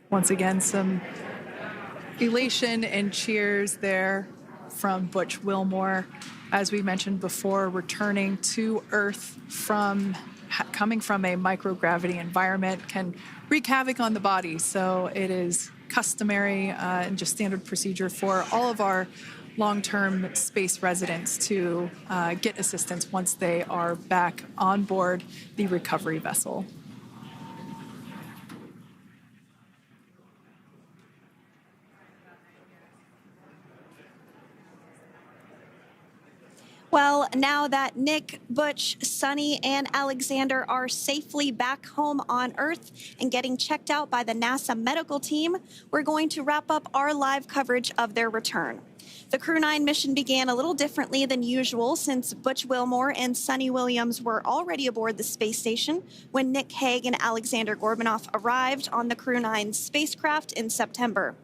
Once again, some elation and cheers there from Butch Wilmore. As we mentioned before, returning to Earth coming from a microgravity environment can wreak havoc on the body. So it is customary and just standard procedure for all of our long-term space residents to get assistance once they are back on board the recovery vessel. Well, now that Nick, Butch, Sunny, and Alexander are safely back home on Earth and getting checked out by the NASA medical team, we're going to wrap up our live coverage of their return. The Crew-9 mission began a little differently than usual since Butch Wilmore and Sunny Williams were already aboard the space station when Nick Hague and Alexander Gorbunoff arrived on the Crew-9 spacecraft in September.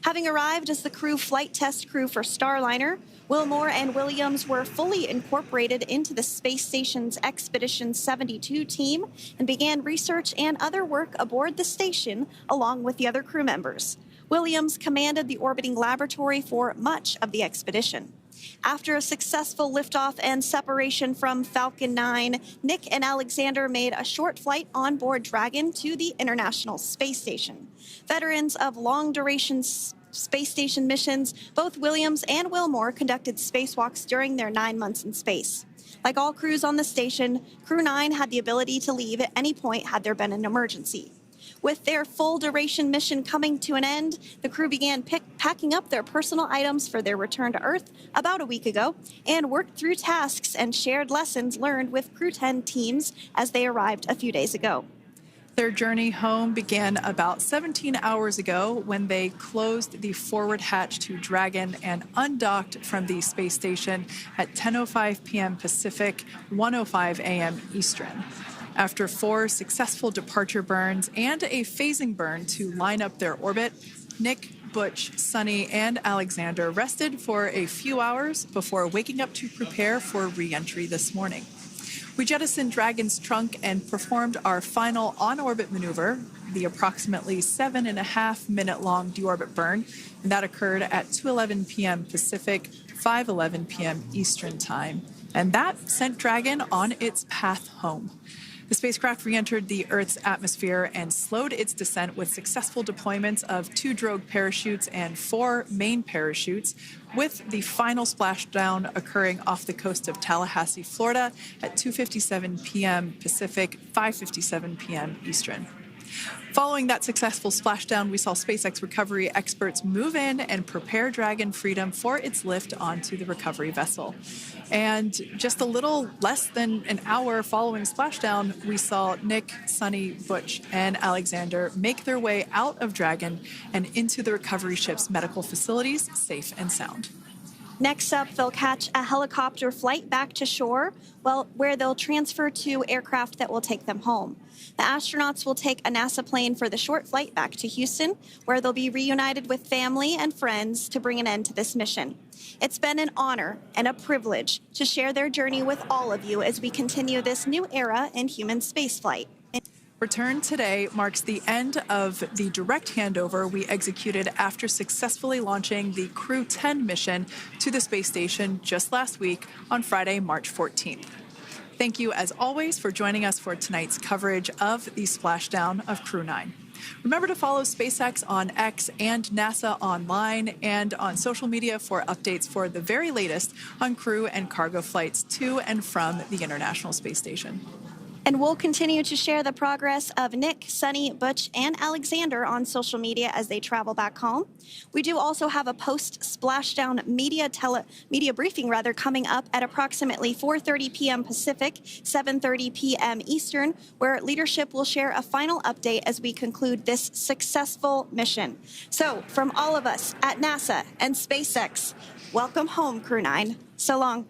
Having arrived as the crew flight test crew for Starliner, Wilmore and Williams were fully incorporated into the space station's Expedition 72 team and began research and other work aboard the station along with the other crew members. Williams commanded the orbiting laboratory for much of the expedition. After a successful liftoff and separation from Falcon 9, Nick and Alexander made a short flight on board Dragon to the International Space Station. Veterans of long-duration space station missions, both Williams and Wilmore conducted spacewalks during their 9 months in space. Like all crews on the station, Crew-9 had the ability to leave at any point had there been an emergency. With their full-duration mission coming to an end, the crew began packing up their personal items for their return to Earth about a week ago and worked through tasks and shared lessons learned with Crew-10 teams as they arrived a few days ago. Their journey home began about 17 hours ago when they closed the forward hatch to Dragon and undocked from the space station at 10:05 p.m. Pacific, 1:05 a.m. Eastern. After 4 successful departure burns and a phasing burn to line up their orbit, Nick, Butch, Sunny, and Alexander rested for a few hours before waking up to prepare for re-entry this morning. We jettisoned Dragon's trunk and performed our final on-orbit maneuver, the approximately 7.5-minute-long deorbit burn, and that occurred at 2:11 p.m. Pacific, 5:11 p.m. Eastern Time. And that sent Dragon on its path home. The spacecraft re-entered the Earth's atmosphere and slowed its descent with successful deployments of 2 drogue parachutes and 4 main parachutes, with the final splashdown occurring off the coast of Tallahassee, Florida at 2:57 p.m. Pacific, 5:57 p.m. Eastern. Following that successful splashdown, we saw SpaceX recovery experts move in and prepare Dragon Freedom for its lift onto the recovery vessel. And just a little less than an hour following splashdown, we saw Nick, Sunny, Butch, and Alexander make their way out of Dragon and into the recovery ship's medical facilities, safe and sound. Next up, they'll catch a helicopter flight back to shore, where they'll transfer to aircraft that will take them home. The astronauts will take a NASA plane for the short flight back to Houston, where they'll be reunited with family and friends to bring an end to this mission. It's been an honor and a privilege to share their journey with all of you as we continue this new era in human spaceflight. Return today marks the end of the direct handover we executed after successfully launching the Crew-10 mission to the space station just last week on Friday, March 14th. Thank you, as always, for joining us for tonight's coverage of the splashdown of Crew-9. Remember to follow SpaceX on X and NASA online and on social media for updates for the very latest on crew and cargo flights to and from the International Space Station. And we'll continue to share the progress of Nick, Sunny, Butch, and Alexander on social media as they travel back home. We do also have a post-splashdown media briefing coming up at approximately 4:30 p.m. Pacific, 7:30 p.m. Eastern, where leadership will share a final update as we conclude this successful mission. So, from all of us at NASA and SpaceX, welcome home, Crew-9. So long.